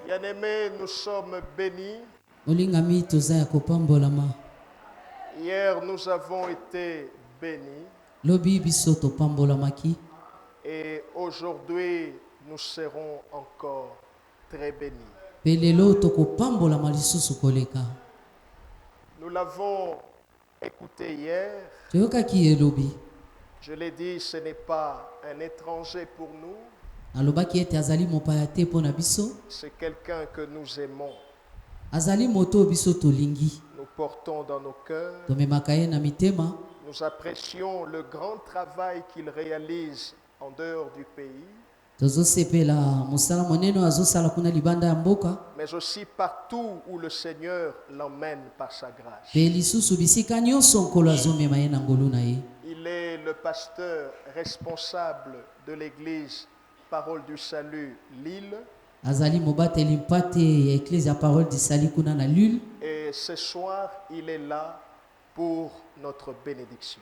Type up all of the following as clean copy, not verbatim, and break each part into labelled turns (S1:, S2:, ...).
S1: Bien-aimés, nous sommes bénis. Hier, nous avons été bénis. Et aujourd'hui, nous serons encore très bénis. Nous l'avons écouté hier. Je l'ai dit, ce n'est pas un étranger pour nous. C'est quelqu'un que nous aimons. Nous portons dans nos cœurs. Nous apprécions le grand travail qu'il réalise en dehors du pays. Mais aussi partout où le Seigneur l'emmène par sa grâce. Il est le pasteur responsable de l'église Parole du Salut Lille. Et ce soir, il est là pour notre bénédiction.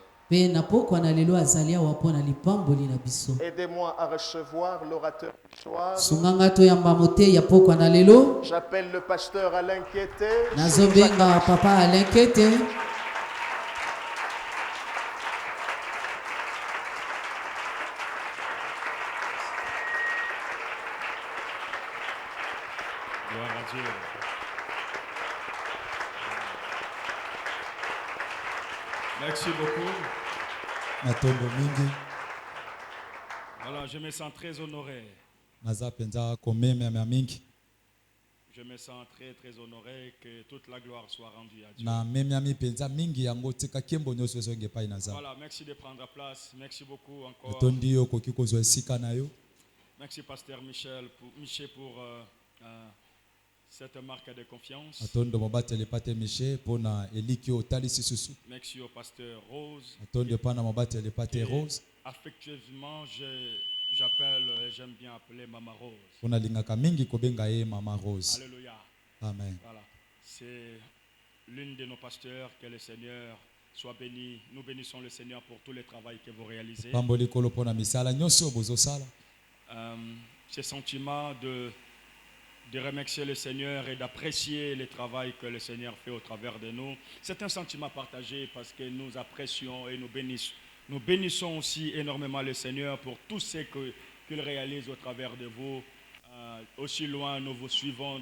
S1: Aidez-moi à recevoir l'orateur du soir. J'appelle le pasteur Alain Kété.
S2: Papa Alain Kété.
S3: Gloire à Dieu. Merci beaucoup. Voilà, je me sens très honoré. Je me sens très très honoré que toute la gloire soit rendue à Dieu. Voilà, merci de prendre place. Merci beaucoup encore. Merci pasteur Michel pour cette marque de confiance. Merci au pasteur Rose. Affectueusement, j'appelle, j'aime bien appeler Mama Rose. Alléluia.
S2: Amen.
S3: Voilà. C'est l'une de nos pasteurs. Que le Seigneur soit béni. Nous bénissons le Seigneur pour tout le travail que vous réalisez. Ce sentiment de remercier le Seigneur et d'apprécier le travail que le Seigneur fait au travers de nous. C'est un sentiment partagé parce que nous apprécions et nous bénissons. Nous bénissons aussi énormément le Seigneur pour tout ce qu'il réalise au travers de vous. Aussi loin, nous vous suivons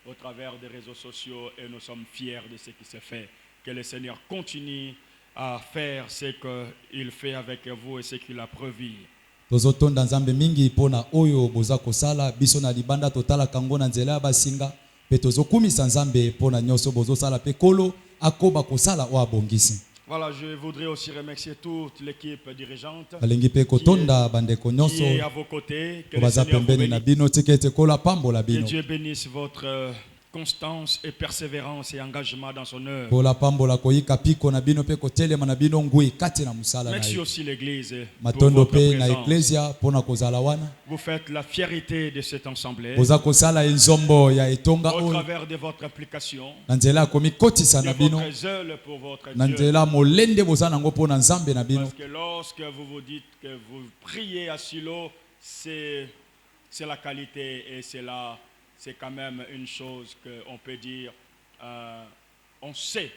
S3: au travers des réseaux sociaux et nous sommes fiers de ce qui se fait. Que le Seigneur continue à faire ce qu'il fait avec vous et ce qu'il a prévu.
S2: Tozotonda nzambe mingi pona oyo boza kosala biso na libanda totala kango na nzela basinga pe tozokumisa nzambe pona nyoso bozo sala pe kolo akoba kosala o abongisi.
S3: Voilà, je voudrais aussi remercier toute l'équipe dirigeante
S2: qui est
S3: à vos côtés. Que Dieu bénisse votre constance et persévérance et engagement dans son œuvre. Merci aussi l'église pour votre présence. Vous faites la fierté de cette assemblée au travers de votre implication, de votre zèle pour votre Dieu. Parce que lorsque vous vous dites que vous priez à Silo, c'est la qualité et c'est quand même une chose qu'on peut dire. On sait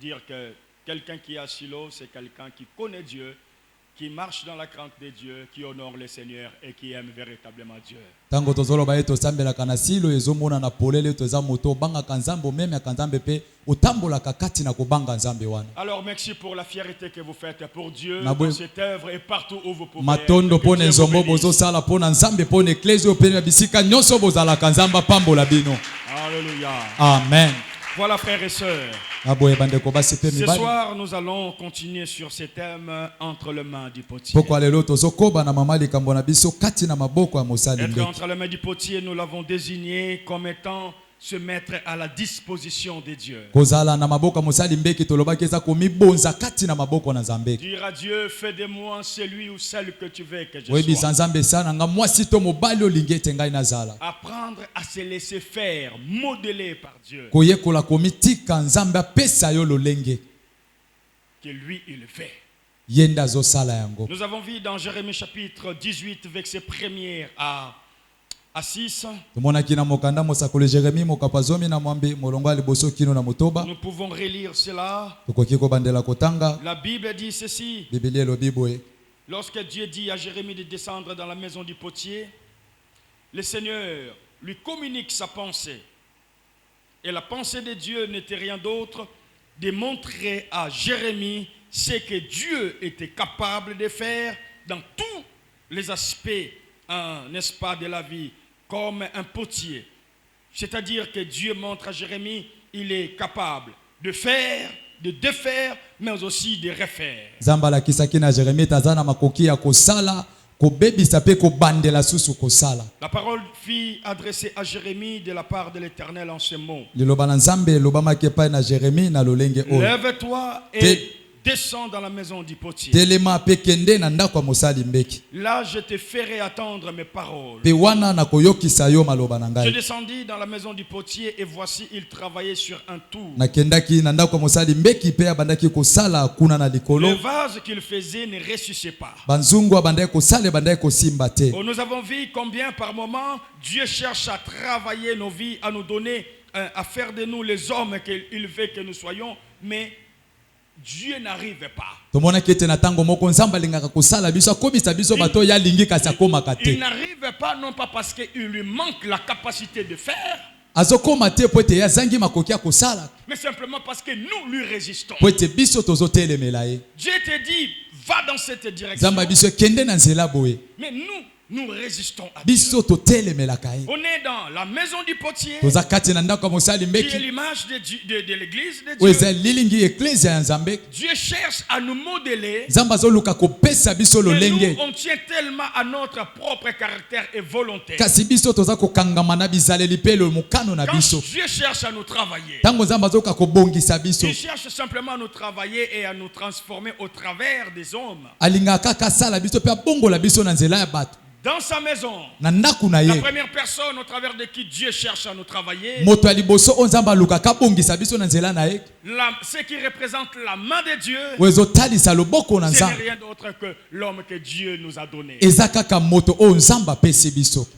S3: dire que quelqu'un qui est à Silo, c'est quelqu'un qui connaît Dieu, qui marche dans la crainte de Dieu, qui honore le Seigneur et qui aime véritablement Dieu. Alors merci pour la fierté que vous faites pour Dieu dans cette œuvre et partout où vous pouvez. Alléluia.
S2: Amen.
S3: Voilà frères et sœurs. Ce soir nous allons continuer sur ce thème entre les mains du potier. Être entre les mains du potier, nous l'avons désigné comme étant se mettre à la disposition de Dieu. Dire à Dieu, fais de moi celui ou celle que tu veux que je sois. Apprendre à se laisser faire, modeler par Dieu. Que lui il fait. Nous avons vu dans Jérémie chapitre 18, verset 1er à 6. Nous pouvons relire cela. La Bible dit ceci. Lorsque Dieu dit à Jérémie de descendre dans la maison du potier, le Seigneur lui communique sa pensée. Et la pensée de Dieu n'était rien d'autre de montrer à Jérémie ce que Dieu était capable de faire dans tous les aspects, n'est-ce pas, de la vie, comme un potier. C'est-à-dire que Dieu montre à Jérémie, il est capable de faire, de défaire, mais aussi de refaire. La parole fut adressée à Jérémie de la part de l'Éternel en ces mots. Lève-toi et descends dans la maison du potier. Là, je te ferai attendre mes paroles. Je descendis dans la maison du potier et voici, il travaillait sur un tour. Le vase qu'il faisait ne ressuscitait pas. Nous avons vu combien par moment Dieu cherche à travailler nos vies, à nous donner, à faire de nous les hommes qu'il veut que nous soyons, mais Dieu n'arrive pas. Il n'arrive pas non pas parce qu'il lui manque la capacité de faire, mais simplement parce que nous lui résistons. Dieu te dit, va dans cette direction. Mais nous résistons à Dieu. On est dans la maison du potier, qui est l'image de l'église de Dieu. Dieu cherche à nous modeler, mais nous, on tient tellement à notre propre caractère et volonté. Quand Dieu cherche à nous travailler, il cherche simplement à nous travailler et à nous transformer au travers des hommes. Dans sa maison, la première personne au travers de qui Dieu cherche à nous travailler, ce qui représente la main de Dieu, ce n'est rien d'autre que l'homme que Dieu nous a donné.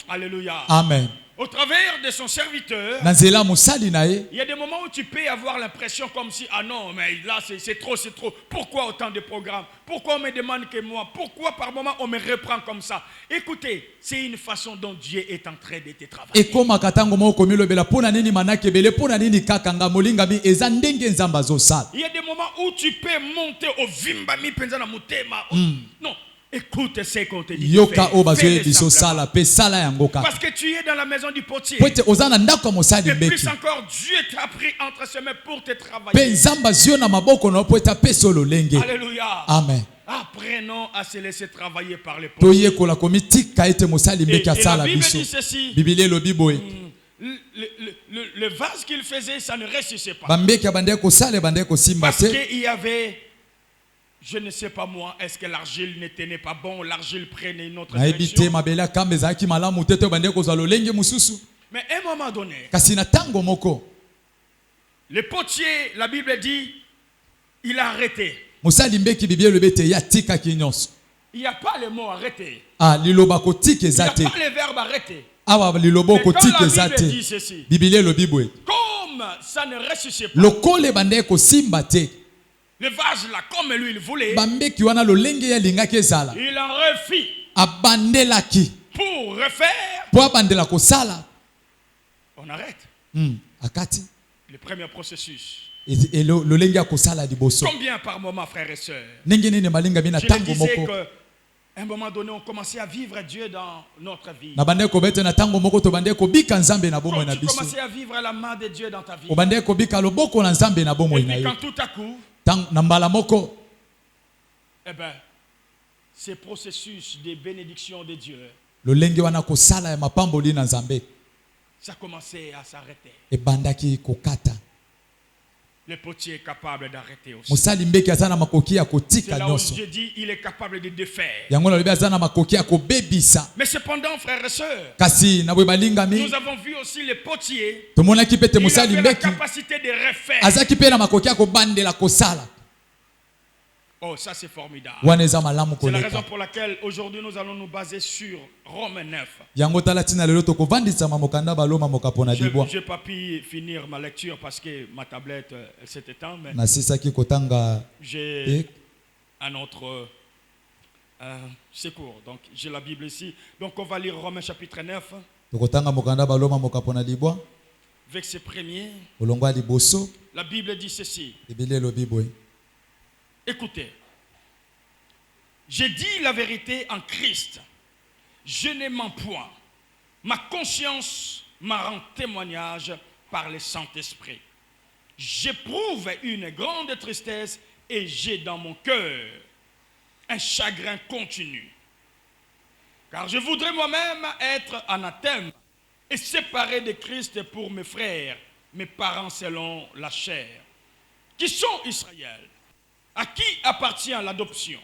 S3: Alléluia.
S2: Amen.
S3: Au travers de son serviteur, il y a des moments où tu peux avoir l'impression comme si, ah non, mais là c'est trop. Pourquoi autant de programmes? Pourquoi on me demande que moi? Pourquoi par moment on me reprend comme ça? Écoutez, c'est une façon dont Dieu est en train de te travailler. Il y a des moments où tu peux monter au vimbami penzana mutema. Non. Écoute ce qu'on te dit. Parce que tu es dans la maison du potier. Et plus encore, Dieu t'a pris entre ses mains pour te travailler. Alléluia.
S2: Amen.
S3: Apprenons à se laisser travailler par les potiers. Et la Bible dit ceci. Le vase qu'il faisait, ça ne ressuscitait pas. Parce qu'il y avait, je ne sais pas moi, est-ce que l'argile ne tenait pas bon, l'argile prenait une autre direction. Mais à un moment donné, le potier, la Bible dit, il a arrêté. Il n'y a pas le mot arrêter. Il n'y a pas le verbe arrêter. Mais quand la Bible dit ceci, comme ça ne ressuscite pas, le vase là, comme lui il voulait, il en refit pour refaire. On arrête. Le premier processus. Combien par moment, frères et sœurs? Je le disais qu'à un moment donné, on commençait à vivre Dieu dans notre vie. Quand tu commençais à vivre la main de Dieu dans ta vie. Et puis quand tout à coup, eh ben, ces processus de bénédiction de Dieu, ça commençait à s'arrêter. Le potier est capable d'arrêter aussi. C'est là où Dieu dit il est capable de défaire. Mais cependant, frères et sœurs, nous avons vu aussi le potier. Il avait la capacité de refaire. Oh, ça c'est formidable. C'est la raison pour laquelle aujourd'hui nous allons nous baser sur Romains 9. Je n'ai pas pu finir ma lecture parce que ma tablette s'est éteinte. J'ai un autre secours. Donc j'ai la Bible ici. Donc on va lire Romains chapitre 9. Verset 1er. La Bible dit ceci. Écoutez, j'ai dit la vérité en Christ, je ne mens point. Ma conscience m'a rendu témoignage par le Saint-Esprit. J'éprouve une grande tristesse et j'ai dans mon cœur un chagrin continu. Car je voudrais moi-même être anathème et séparé de Christ pour mes frères, mes parents selon la chair, qui sont Israël. À qui appartient l'adoption?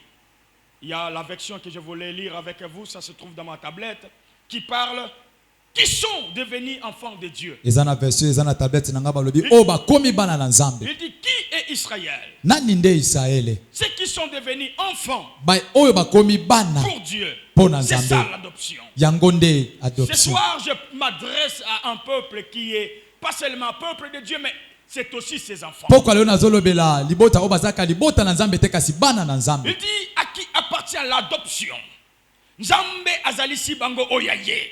S3: Il y a la version que je voulais lire avec vous, ça se trouve dans ma tablette, qui parle, qui sont devenus enfants de Dieu. Il dit, qui est Israël? Ceux qui sont devenus enfants pour Dieu. C'est ça l'adoption. Ce soir, je m'adresse à un peuple qui est pas seulement un peuple de Dieu, mais c'est aussi ses enfants. Il dit à qui appartient l'adoption. Nzambe azalisi bango oyaye.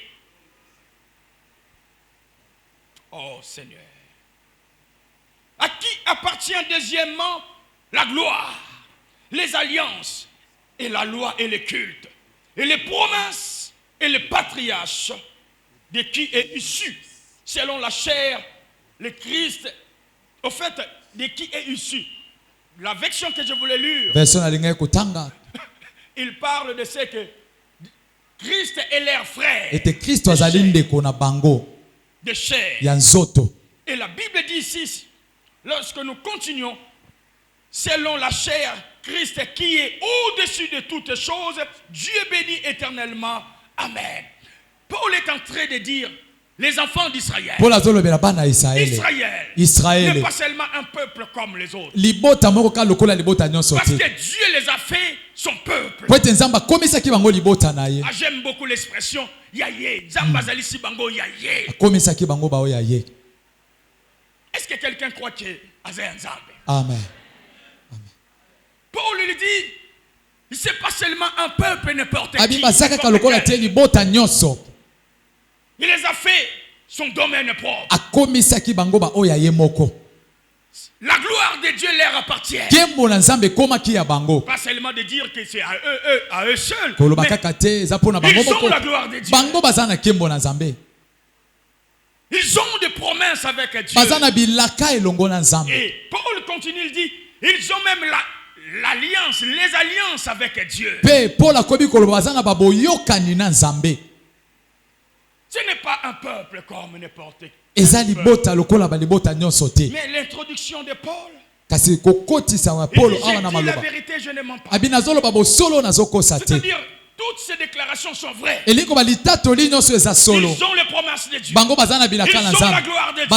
S3: Oh Seigneur. À qui appartient deuxièmement la gloire, les alliances et la loi et les cultes et les promesses et les patriarches, de qui est issu selon la chair le Christ. Au fait, de qui est issu? La version que je voulais lire, il parle de ce que Christ est leur frère de chair. Et la Bible dit ici, lorsque nous continuons, selon la chair, Christ qui est au-dessus de toutes choses, Dieu béni éternellement. Amen. Paul est en train de dire, les enfants d'Israël. Israël n'est pas seulement un peuple comme les autres. Parce que Dieu les a fait son peuple. J'aime beaucoup l'expression yaye. Est-ce que quelqu'un croit que c'est un Nzambe?
S2: Amen.
S3: Paul lui dit, c'est pas seulement un peuple n'importe qui. Il les a fait son domaine propre. La gloire de Dieu leur appartient. Pas seulement de dire que c'est à eux seuls. Mais ils ont la gloire de Dieu. Ils ont des promesses avec Dieu. Et Paul continue, il dit, ils ont même l'alliance, les alliances avec Dieu. Ce n'est pas un peuple comme n'importe qui. Mais l'introduction de Paul, il dit, j'ai dit la vérité, je ne mens pas. C'est-à-dire, toutes ces déclarations sont vraies. Ils ont les promesses de Dieu. Ils ont la gloire de Dieu.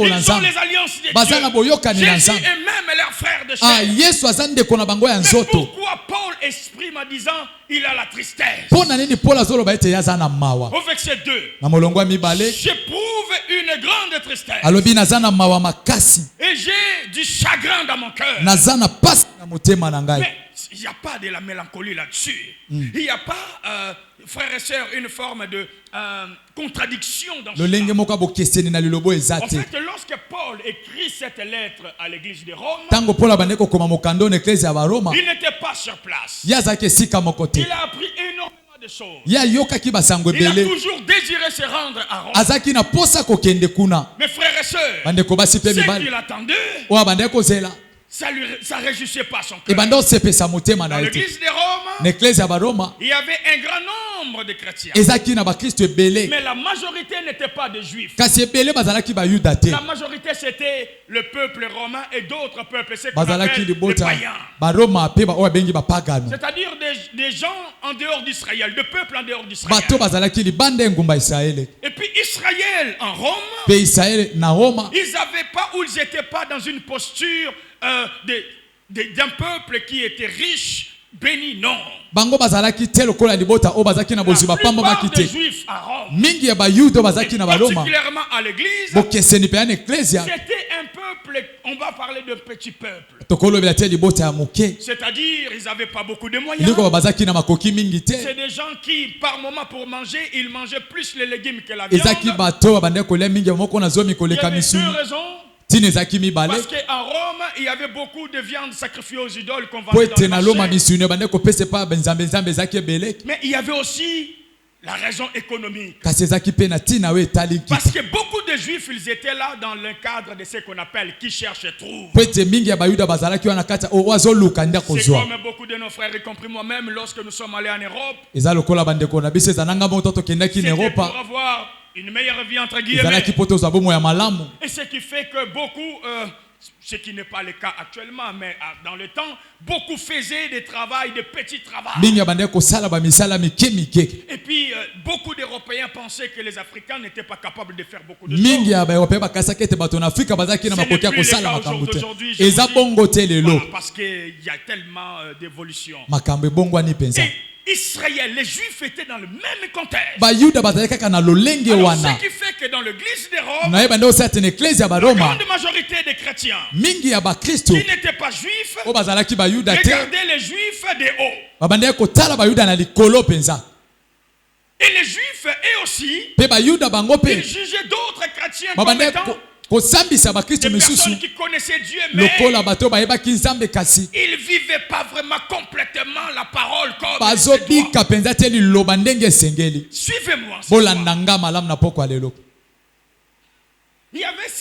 S3: Ils ont les alliances de Dieu. Jésus est même leur frère de chair. Mais pourquoi Paul exprime en disant il a la tristesse? Au verset 2, j'éprouve une grande tristesse et j'ai du chagrin dans mon cœur. Mais il n'y a pas de la mélancolie là-dessus. Il n'y a pas, frères et sœurs, une forme de contradiction dans ce temps. En fait, lorsque Paul écrit cette lettre à l'église de Rome, il n'était pas sur place. Il a appris énormément de choses. Il a toujours désiré se rendre à Rome. Mes frères et sœurs, ceux qui l'attendaient, ça ne réjouissait pas son cœur. Dans l'église de Rome, il y avait un grand nombre de chrétiens. Mais la majorité n'était pas des juifs. La majorité c'était le peuple romain et d'autres peuples, c'est qu'on appelle les païens. C'est-à-dire des gens en dehors d'Israël, de peuples en dehors d'Israël. Et puis Israël en Rome, ils n'avaient pas ou ils n'étaient pas dans une posture d'un peuple qui était riche, béni, non.
S2: Bango bazalaki te lokola libota o bazaki na bozima pamba makite.
S3: Juifs à Rome,
S2: mingi ya bayuda bazaki na Baroma.
S3: Particulièrement à l'église,
S2: bokeseni pe ya ecclesia.
S3: C'était un peuple, on va parler de petit peuple.
S2: Tokolo bela te libota ya moke.
S3: C'est-à-dire, ils n'avaient pas beaucoup de moyens.
S2: Liko bazaki na makoki mingi te.
S3: C'est des gens qui, par moment pour manger, ils mangeaient plus les légumes que la viande.
S2: Ezaki bato bande kolia mingi moko na zomi koleka misu.
S3: Il y avait deux raisons.
S2: Parce
S3: qu'en Rome, il y avait beaucoup de viande sacrifiée aux idoles qu'on vendait dans le marché. Mais il y avait aussi la raison économique. Parce que beaucoup de Juifs, ils étaient là dans le cadre de ce qu'on appelle qui cherche et trouve. C'est comme beaucoup de nos frères, y compris moi-même, lorsque nous sommes allés en Europe, c'était pour avoir une meilleure vie entre guillemets. Et ce qui fait que beaucoup, ce qui n'est pas le cas actuellement, mais dans le temps, beaucoup faisaient des travails, de petits travaux. Et puis, beaucoup d'Européens pensaient que les Africains n'étaient pas capables de faire beaucoup de choses. Ce n'est plus le cas aujourd'hui, parce qu'il y a tellement d'évolution. Israël, les Juifs étaient dans le même contexte. Alors, ce qui fait que dans l'église de Rome, la grande majorité des chrétiens qui n'étaient pas juifs regardaient les juifs de haut. Et les juifs, eux aussi, ils jugeaient d'autres chrétiens comme étant des personnes qui connaissaient Dieu, mais ils ne vivaient pas vraiment complètement la parole comme suivez-moi. Il y avait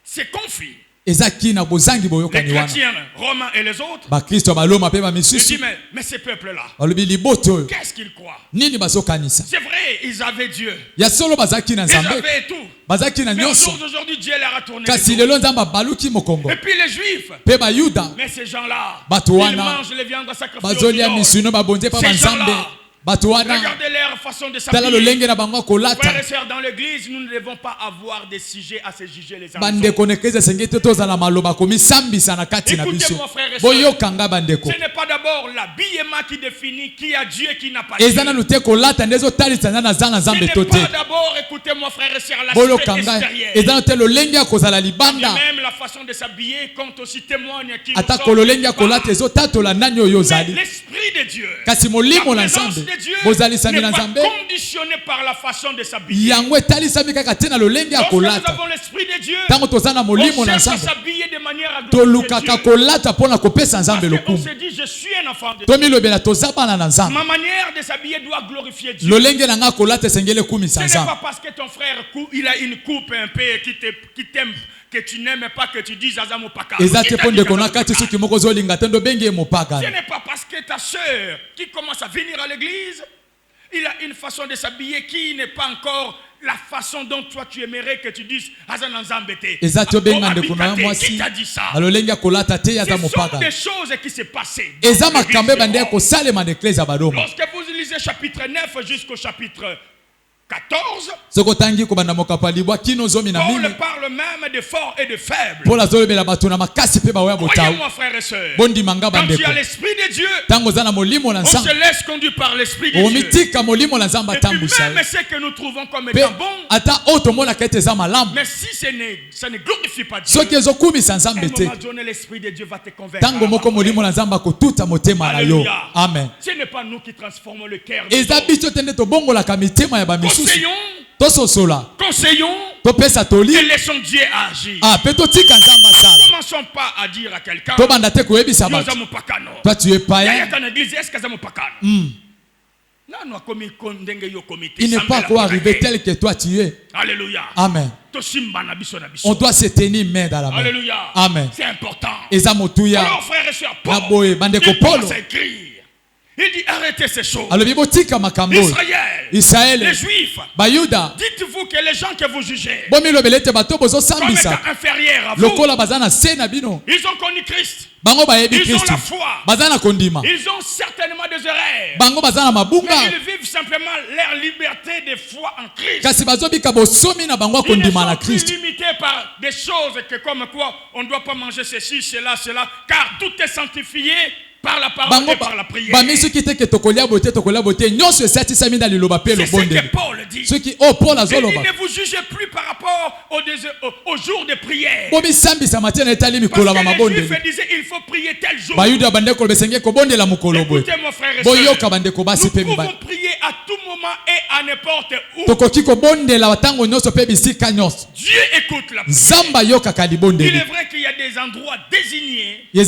S3: ces conflits. Les chrétiens romains et les autres. Je dis, mais ces peuples-là, qu'est-ce qu'ils croient? C'est vrai, ils avaient Dieu. Ils avaient tout. Mais aujourd'hui, Dieu leur a tourné. Et puis les Juifs, mais ces gens-là, ils mangent les viandes sacrifiées. Ces gens-là, regardez leur façon de s'habiller. Frères et sœurs, dans l'église, nous ne devons pas avoir des sujets à se juger les uns les autres. Écoutez-moi, frères et sœurs, ce n'est pas d'abord l'habillement qui définit qui a Dieu et qui n'a pas Dieu. Ce n'est pas d'abord, écoutez-moi, frères et sœurs, l'aspect extérieur. Même la façon de s'habiller compte aussi témoigne qui nous sommes. Mais l'esprit de Dieu, la présence de Dieu n'est pas conditionné par la façon de s'habiller. Lorsque nous avons l'esprit de Dieu, on cherche à s'habiller de manière à glorifier Dieu. Parce qu'on se dit, je suis un enfant de Dieu. Ma manière de s'habiller doit glorifier Dieu. Ce n'est pas parce que ton frère il a une coupe un peu qui t'aime, que tu n'aimes pas, que tu dis Azamo Paka. Ce n'est pas parce que ta soeur qui commence à venir à l'église, il a une façon de s'habiller qui n'est pas encore la façon dont toi tu aimerais que tu dises Azana Nzambete. Qui t'a dit ça? Ce sont des choses qui se passaient. Lorsque vous lisez chapitre 9 jusqu'au chapitre 14, Paul parle même de forts et de faibles. Voyez-moi, frères et sœurs, quand tu as l'esprit de Dieu, on se laisse conduire par l'esprit de Dieu. Et puis même ce que nous trouvons comme étant bon, mais si ça ne glorifie pas Dieu, à un moment donné, l'esprit de Dieu va te convaincre. Alléluia. Amen. Ce n'est pas nous qui transformons le cœur de Dieu. Conseillons et laissons Dieu agir. Commençons pas à dire à quelqu'un nous sommes pakano. Toi tu es païen. Il n'est pas encore arrivé tel que toi tu es. Alléluia. Amen. On doit se tenir main dans la main. Alléluia. Amen. C'est important. Alors frères et sœurs, Paul, il commence à écrire. Il dit arrêtez ces choses. Israël, les Juifs, dites-vous que les gens que vous jugez comme étant inférieurs à vous, ils ont connu Christ. Ils ont la foi. Ils ont certainement des erreurs. Mais ils vivent simplement leur liberté de foi en Christ. Ils ne sont plus limités par des choses que comme quoi on ne doit pas manger ceci, cela, car tout est sanctifié par la parole et par la prière. C'est ce que Paul dit. Il ne vous jugez plus par rapport au jour de prière. Parce que les Juifs disaient il faut prier tel jour. Écoutez mon frère et soeur, nous pouvons prier à tout moment et à n'importe où. Dieu écoute la prière. Il est vrai qu'il y a des endroits désignés tels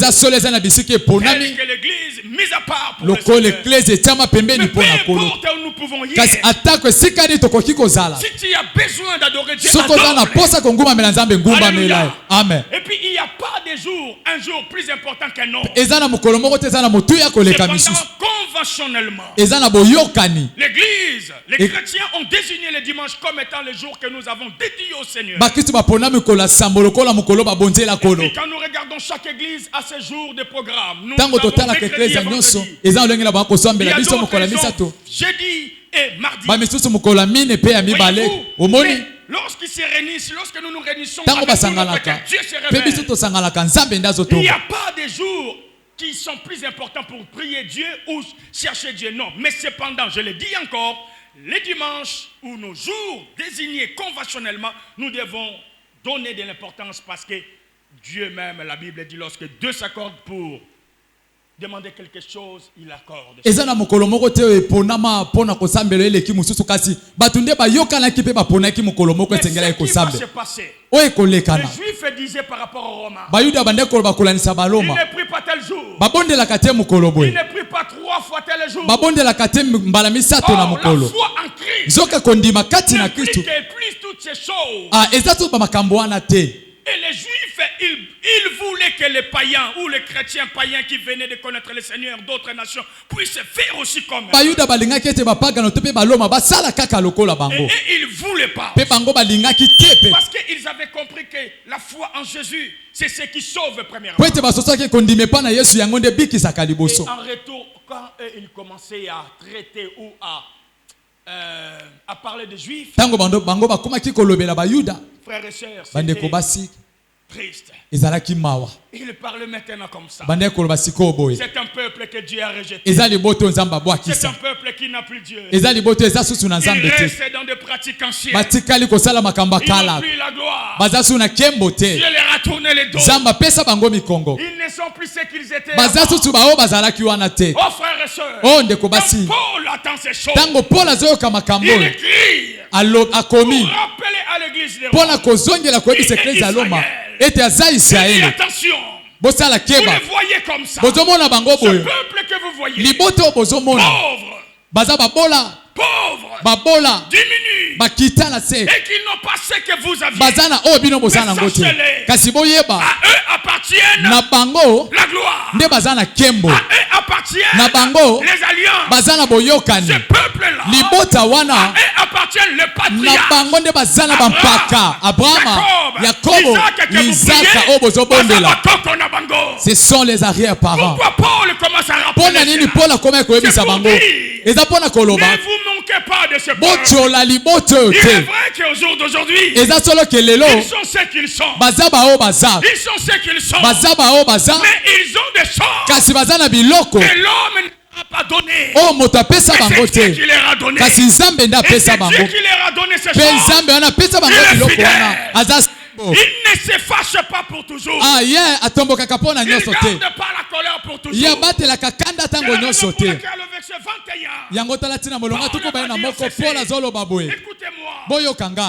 S3: que l'église mise à part pour le Seigneur. Mais peu importe où nous pouvons y être, si tu as besoin d'adorer Dieu, adore.
S2: Amen.
S3: Et puis il n'y a pas de jour, un jour plus important qu'un autre. Cependant, conventionnellement, l'église, les chrétiens ont désigné le dimanche comme étant le jour que nous avons dédié au Seigneur. Et puis quand nous regardons chaque église à ce jour de programme, nous avons mercredi et vendredi. Il y a d'autres jeudi et mardi. Lorsqu'ils se réunissent, lorsque nous nous réunissons avec nous, Dieu se révèle. Il n'y a pas de jours qui sont plus importants pour prier Dieu ou chercher Dieu. Non, mais cependant, je le dis encore, les dimanches ou nos jours désignés conventionnellement, nous devons donner de l'importance parce que Dieu même, la Bible dit, lorsque deux s'accordent pour demander quelque chose, il accorde. Le Juif disait par rapport aux Romains, il ne prie pas tel jour, il ne prie pas 3 fois tel jour. Or, la foi en Christ ne prie que plus toutes ces choses. Et les Juifs, ils voulaient que les païens ou les chrétiens païens qui venaient de connaître le Seigneur d'autres nations puissent faire aussi comme eux. Et ils ne voulaient pas. Parce qu'ils avaient compris que la foi en Jésus, c'est ce qui sauve premièrement. Et en retour, quand ils commençaient à traiter ou à parler des Juifs, frères et sœurs, c'était triste. Il parle maintenant comme ça. C'est un peuple que Dieu a rejeté. C'est un peuple qui n'a plus Dieu. Il reste dans des pratiques anciennes. Ils n'ont plus la gloire. Dieu leur a tourné les dos. Ils ne sont plus ce qu'ils étaient avant. Oh frères et sœurs, quand Paul attend ces choses, il écrit pour rappeler à l'église de Rome. Il dit attention, vous les voyez comme ça. Ce peuple que vous voyez, pauvre, diminue, et qu'ils n'ont pas ce que vous aviez. Mais sachez-les, à eux appartiennent la gloire, à eux appartiennent les alliances. Ce peuple-là, à eux appartiennent le patriarche Jacob, Isaac.
S2: Ce sont les arrière-parents.
S3: Pourquoi Paul commence à rappeler ça? C'est pour dire, ne vous manquez pas de ce peuple. Il est vrai qu'au jour d'aujourd'hui, ils sont ce qu'ils sont. Ils sont ce qu'ils sont. Mais ils ont des choses que l'homme n'a pas donné. C'est Dieu qui leur a donné. Et c'est Dieu qui leur a donné ces choses. Il est fidèle. Il ne se fâche pas pour toujours. Il ne garde pas la colère pour toujours. C'est le verset 21. Écoutez-moi.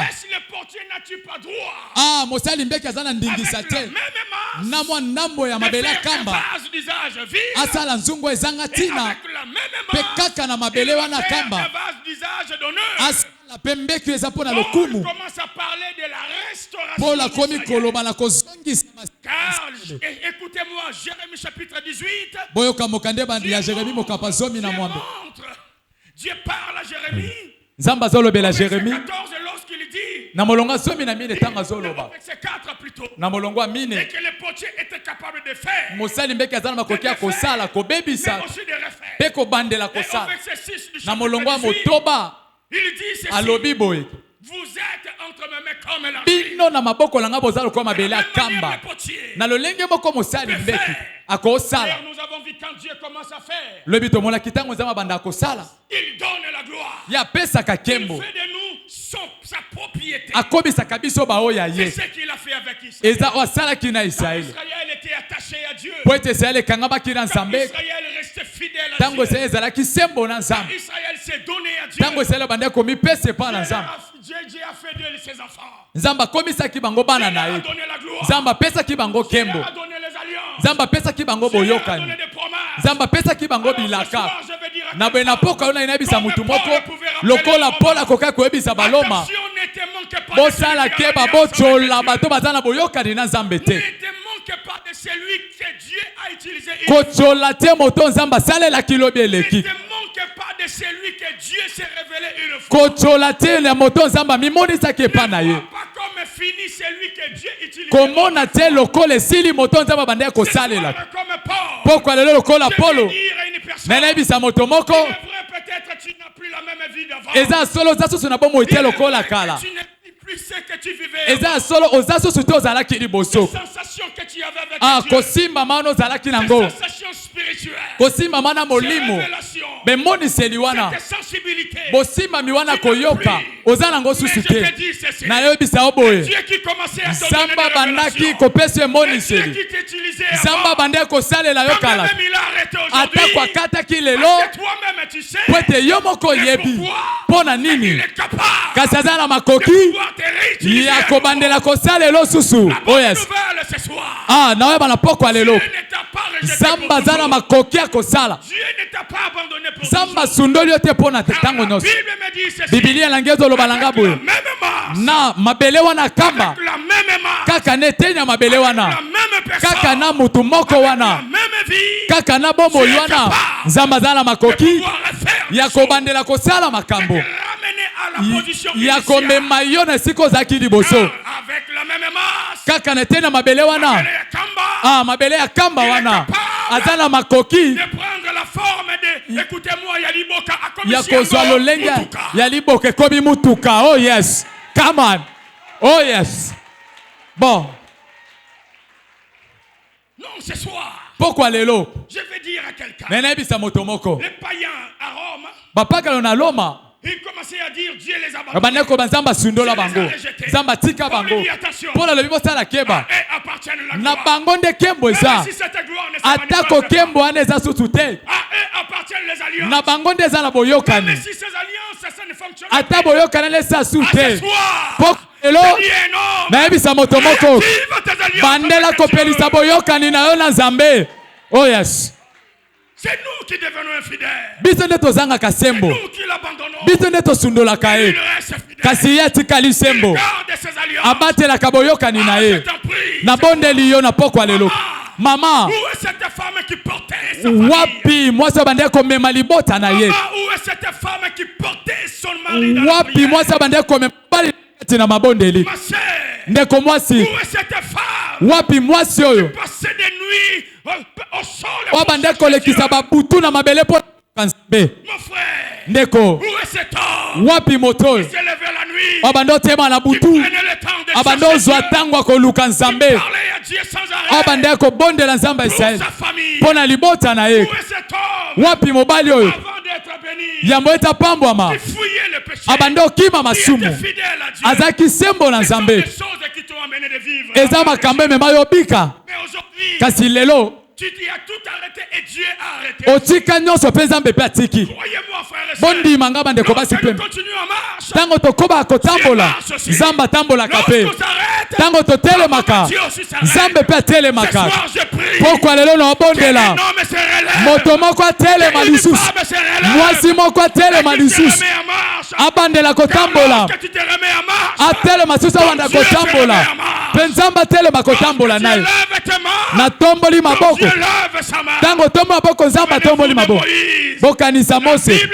S3: Est-ce le portier n'a-tu pas droit avec la même masse de faire un vase d'usage vide et avec la même masse de faire un vase d'usage d'honneur? Paul commence à parler de la restauration. Car, écoutez-moi, Jérémie chapitre 18. Dieu parle à Jérémie. Verset 14, lorsqu'il dit, verset 4 plutôt, et que le potier était capable de faire, mais aussi de refaire. Et au verset 6 du chapitre 18, il dit ceci, vous êtes entre mes mains comme la
S2: bino na maboko na nga bozalo kwa mabele akamba na lolenge moko mosali mbeki akosala.
S3: Nous avons vu quand Dieu commence à faire.
S2: Le bito mona kitango nzamba banda akosala.
S3: Il donne la gloire.
S2: Ya pesa kakembo.
S3: Il fait de nous sa propriété.
S2: Akobisa kabiso ba oya ye.
S3: C'est ce qu'il a fait avec Israël.
S2: Eza osala kina Israël.
S3: Israël était attaché à Dieu.
S2: Poete Israël kangaba kina nzambe.
S3: Israël restait fidèle à
S2: Tango
S3: Dieu.
S2: se ezala kisembo na nzambe.
S3: Israël s'est donné à Dieu.
S2: Tango Israël banda komi pese pa na nzambe.
S3: Dieu a fait de ses enfants.
S2: Nzamba komisa kibango bana na ye. Nzamba pesa kibango kembo. Nzamba pesa kibango boyokani. Nzamba pesa kibango bilaka. Na bena poka ona inabisa mutu moko lokola pola koka koebisa baloma. Bosala keba bochola bato bazana boyokani na nzambe te. Kochola te moto nzamba salela kilobi eleki.
S3: De celui que Dieu s'est révélé une fois.
S2: Kochola le moto nzamba mimonisa ke pa na ye.
S3: Pas comme fini celui que Dieu utilise.
S2: Komona te lokole sili moto nzamba bande ko salela. Pourquoi le lokola polo? Nena bisa moto moko.
S3: Peut-être tu n'as plus la même vie d'avant.
S2: Eza solo za susu na bomo ite lokola kala.
S3: Plus ce que tu vivais.
S2: Eza solo ozaso suto zala ki liboso.
S3: Sensation que tu avais avec
S2: Dieu. Kosimba mano zala ki nango.
S3: Sensation spirituelle.
S2: Kosimba mana molimo. Be moni seliwana. Bosimba miwana koyoka. Ozana ngo susu te. Na yo bisa oboye.
S3: Dieu qui commençait à donner
S2: Samba bandaki kopese moni seli. Samba bande ko salela yo kala. Ata kwa kata ki lelo.
S3: Toi-même tu sais.
S2: Kwete yo moko yebi. Pona nini? Kasi azala makoki. Ya kobandela kosala elo susu. Oh yes. Ah, nawe bana poko lelo. Zamba zana makoki ya kosala.
S3: Dieu ne t'a pas abandonné pour
S2: Zamba sundoli yote pona tetango nyos. Biblia langezo lobalanga boye. Na mabele wana kamba. Kaka netenya mabele wana. Kaka na mutu moko wana. Kaka na bombo wana. Zamba zana makoki ya kobandela kosala makambo. Ya komema yo na siko zaki liboso.
S3: Avec la même masse.
S2: Kaka netenya mabele wana. Ah, mabele ya kamba wana. Azana makoki.
S3: De prendre la forme de écoutez-moi ya liboka
S2: ya kozwa lolenge ya liboka kobi mutuka. Oh yes. Come on. Oh yes. Bon.
S3: Non, ce soir.
S2: Pourquoi lelo?
S3: Je vais dire à quelqu'un.
S2: Nenebisa motomoko.
S3: Les païens à Rome.
S2: Bapaka na Loma.
S3: Il commençait à dire Dieu les abandonne.
S2: Baneko banzamba sundola bango. Zamba tika bango. Pour le bibo sala keba. Na bango nde kembo eza. Atako kembo aneza sutute. Na bango nde za na boyokani.
S3: Même si ces alliances ça ne fonctionne pas.
S2: Ata boyokani le sa sute. Pour elo. Na ebisa motomoko. Bandela kopelisa boyokani na yo na Nzambe. Oh yes.
S3: C'est nous qui devenons infidèles.
S2: Biso nde tozanga kasembo.
S3: C'est nous qui l'abandonnons.
S2: Biso nde tosundola kae. Kasi ya tikali sembo. Abatela kaboyokani na ye. Na bondeli yo na pokwa lelo. Mama,
S3: où est cette femme qui portait sa famille?
S2: Wapi mwasa bande komema libota na ye.
S3: Où est cette femme qui portait son mari dans la
S2: Wapi
S3: prière?
S2: mwasa bande komema libota na mabondeli.
S3: Ma sœur,
S2: ndeko mwasi.
S3: où est cette femme?
S2: Wapi mwasi oyo?
S3: Passait des nuits au sol.
S2: Wabande kolekisa babutu na mabele po kanzambe.
S3: Mon frère,
S2: ndeko.
S3: où est cet homme?
S2: Wapi moto?
S3: Il s'est levé la nuit.
S2: Wabande tema na butu. Abande ozwa tango koluka Nzambe. Abande ko bondela Nzamba Israel. Pona libota na ye. Wapi mobali oyo? Yambo eta pambwama. Abande okima masumu. Azaki sembo na Nzambe. Eza makambe mema yobika. Kasi lelo
S3: tu dis à tout arrêter et Dieu a arrêté.
S2: Otika nyonso pe Nzambe pe atiki.
S3: Croyez-moi frère et sœur.
S2: Bondi manga bande ko basi pe.
S3: Continue en marche.
S2: Tango tokoba kotambola. Nzamba tambola kape. Tango totelemaka. Nzambe pe atelemaka. Pourquoi lelo na bondela? Moto moko atelema lisusu. Mwasi moko atelema lisusu. Abandela kotambola. Atelema susu wanda kotambola. Nzamba atelema kotambola naye. Na tomboli maboko. Tango tomba maboko Nzamba tomboli maboko. Bokanisa Mose.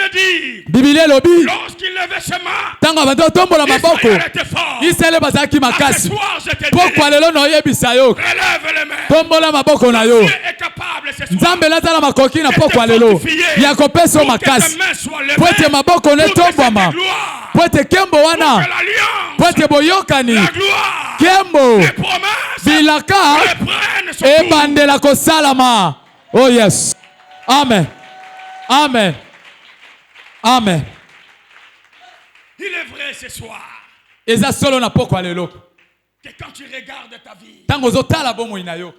S2: Biblia lobi. Tango abando tombola maboko. Isele bazaki makasi. Pourquoi lelo na oyebisa yo? Tombola maboko na yo. Nzambe lazala makoki na pourquoi lelo. Ya kopesa makasi. Poete maboko ne tombama. Pote kembo wana. Pote boyokani. Kembo. Bilaka. Ebandela kosalama. Oh yes. Amen. Amen. Amen.
S3: Il est vrai ce soir.
S2: Eza solo na poko lelo.
S3: Que quand tu regardes ta vie,
S2: tango zotala bomo inayo.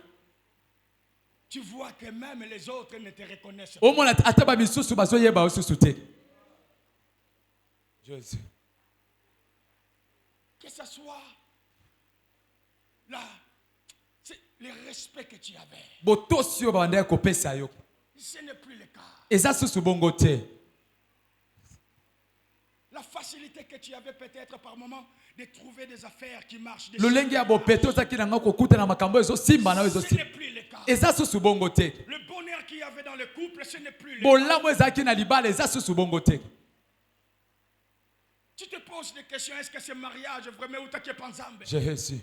S3: Tu vois que même les autres ne te reconnaissent pas.
S2: Omona ataba bisusu bazoyeba osusu te. Jésus.
S3: Que ce soit là, c'est le respect que tu avais.
S2: Botosio bande ko pesa yo.
S3: Ce n'est plus le cas.
S2: Eza susu bongo te.
S3: La facilité que tu avais peut-être par moment de trouver des affaires qui marchent.
S2: Lolenge ya bopeto zakina ngako kuta na makambo ezo simba na ezo simba. Eza susu bongo te.
S3: Le bonheur qu'il y avait dans le couple, ce n'est plus le cas.
S2: Bolamo ezaki na libala eza susu bongo te.
S3: Tu te poses des questions, est-ce que ce mariage vraiment ou t'as pensé?
S2: Jésus.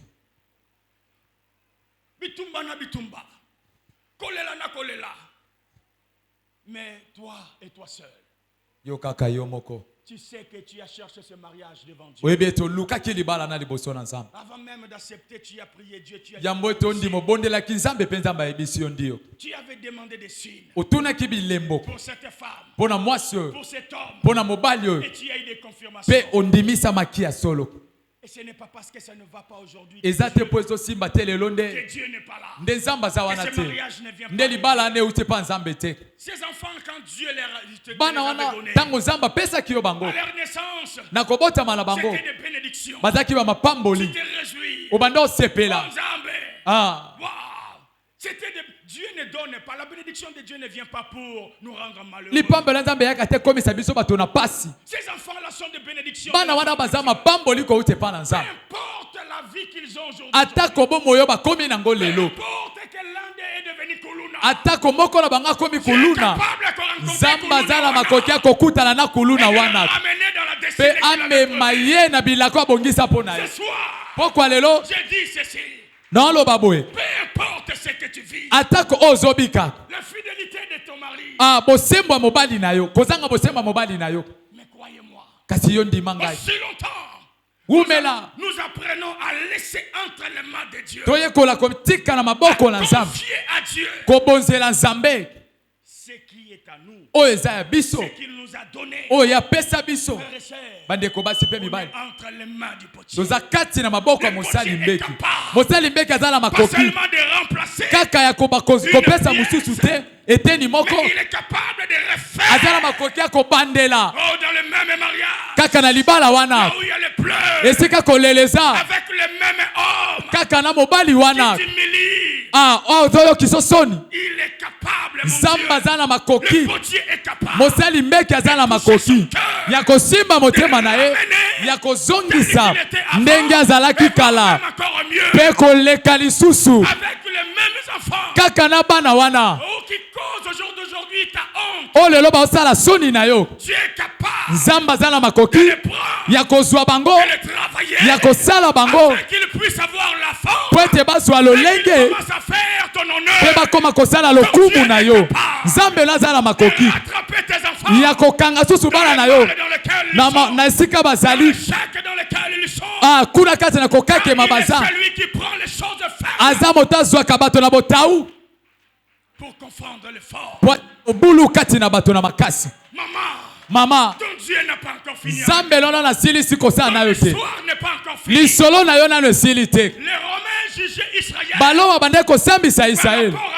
S3: Bitumba na bitumba. Kolela na kolela. Mais toi et toi seul.
S2: Yo kaka yo moko.
S3: Tu sais que tu as cherché ce mariage devant Dieu.
S2: Oui, bien, tu luka ki libala na liboso na nzambe.
S3: Avant même d'accepter, tu as prié Dieu. Tu as
S2: Yambo to ndimo bondela ki nzambe pe nzamba ebisio ndio.
S3: Tu avais demandé des signes.
S2: Otuna ki bilembo.
S3: Pour cette femme.
S2: Pona mwasi oyo.
S3: Pour cet homme.
S2: Pona mobali oyo.
S3: Et tu as eu des confirmations.
S2: Pe ondimisa makia solo.
S3: Et ce n'est pas parce que ça ne va pas aujourd'hui.
S2: Ezate pozo simba te lelo nde.
S3: Que Dieu n'est pas là.
S2: Nde nzamba za wana te. Nde libala ne ute pa nzambe te.
S3: Ces enfants quand Dieu les
S2: bana wana tango nzamba pesa ki yo bango.
S3: À leur naissance.
S2: Na kobota mala bango.
S3: C'était des bénédictions.
S2: Bazaki ba mapamboli.
S3: Tu te réjouis.
S2: Obanda osepela.
S3: Ah. Wow. C'était de Dieu ne donne pas. La bénédiction de Dieu ne vient pas pour nous rendre malheureux.
S2: Ces
S3: enfants-là sont des bénédictions.
S2: Peu importe
S3: la vie qu'ils ont aujourd'hui.
S2: Peu importe
S3: que l'un d'eux est devenu kuluna.
S2: Il
S3: Pourquoi j'ai dit ceci.
S2: Non,
S3: peu importe ce que tu vis.
S2: La
S3: fidélité de ton mari. Mais croyez-moi. Aussi longtemps. Nous apprenons à laisser entre les mains de Dieu. Confier à Dieu. Ce qui est à nous. Ce qu'il nous a donné. Frères et sœurs, entre les mains du potier. Le potier est capable. Pas seulement de remplacer. Mais il est capable de refaire. Oh, dans le même mariage. Là où il y a les pleurs. Avec le même homme. Qui t'humilie. Il est capable. Mon Dieu. Le potier est capable. Avec les mêmes enfants. Qui cause au jour d'aujourd'hui ta honte. Tu es capable de les prendre, de les travailler, afin qu'ils puissent avoir la force, et qu'ils commencent à faire ton honneur. Attraper tes enfants, dans lequel ils sont. Celui qui prend les choses fermes pour confondre le fort. Maman, ton Dieu n'a pas encore fini. L'histoire n'est pas encore finie. Les Romains jugeaient Israël par rapport à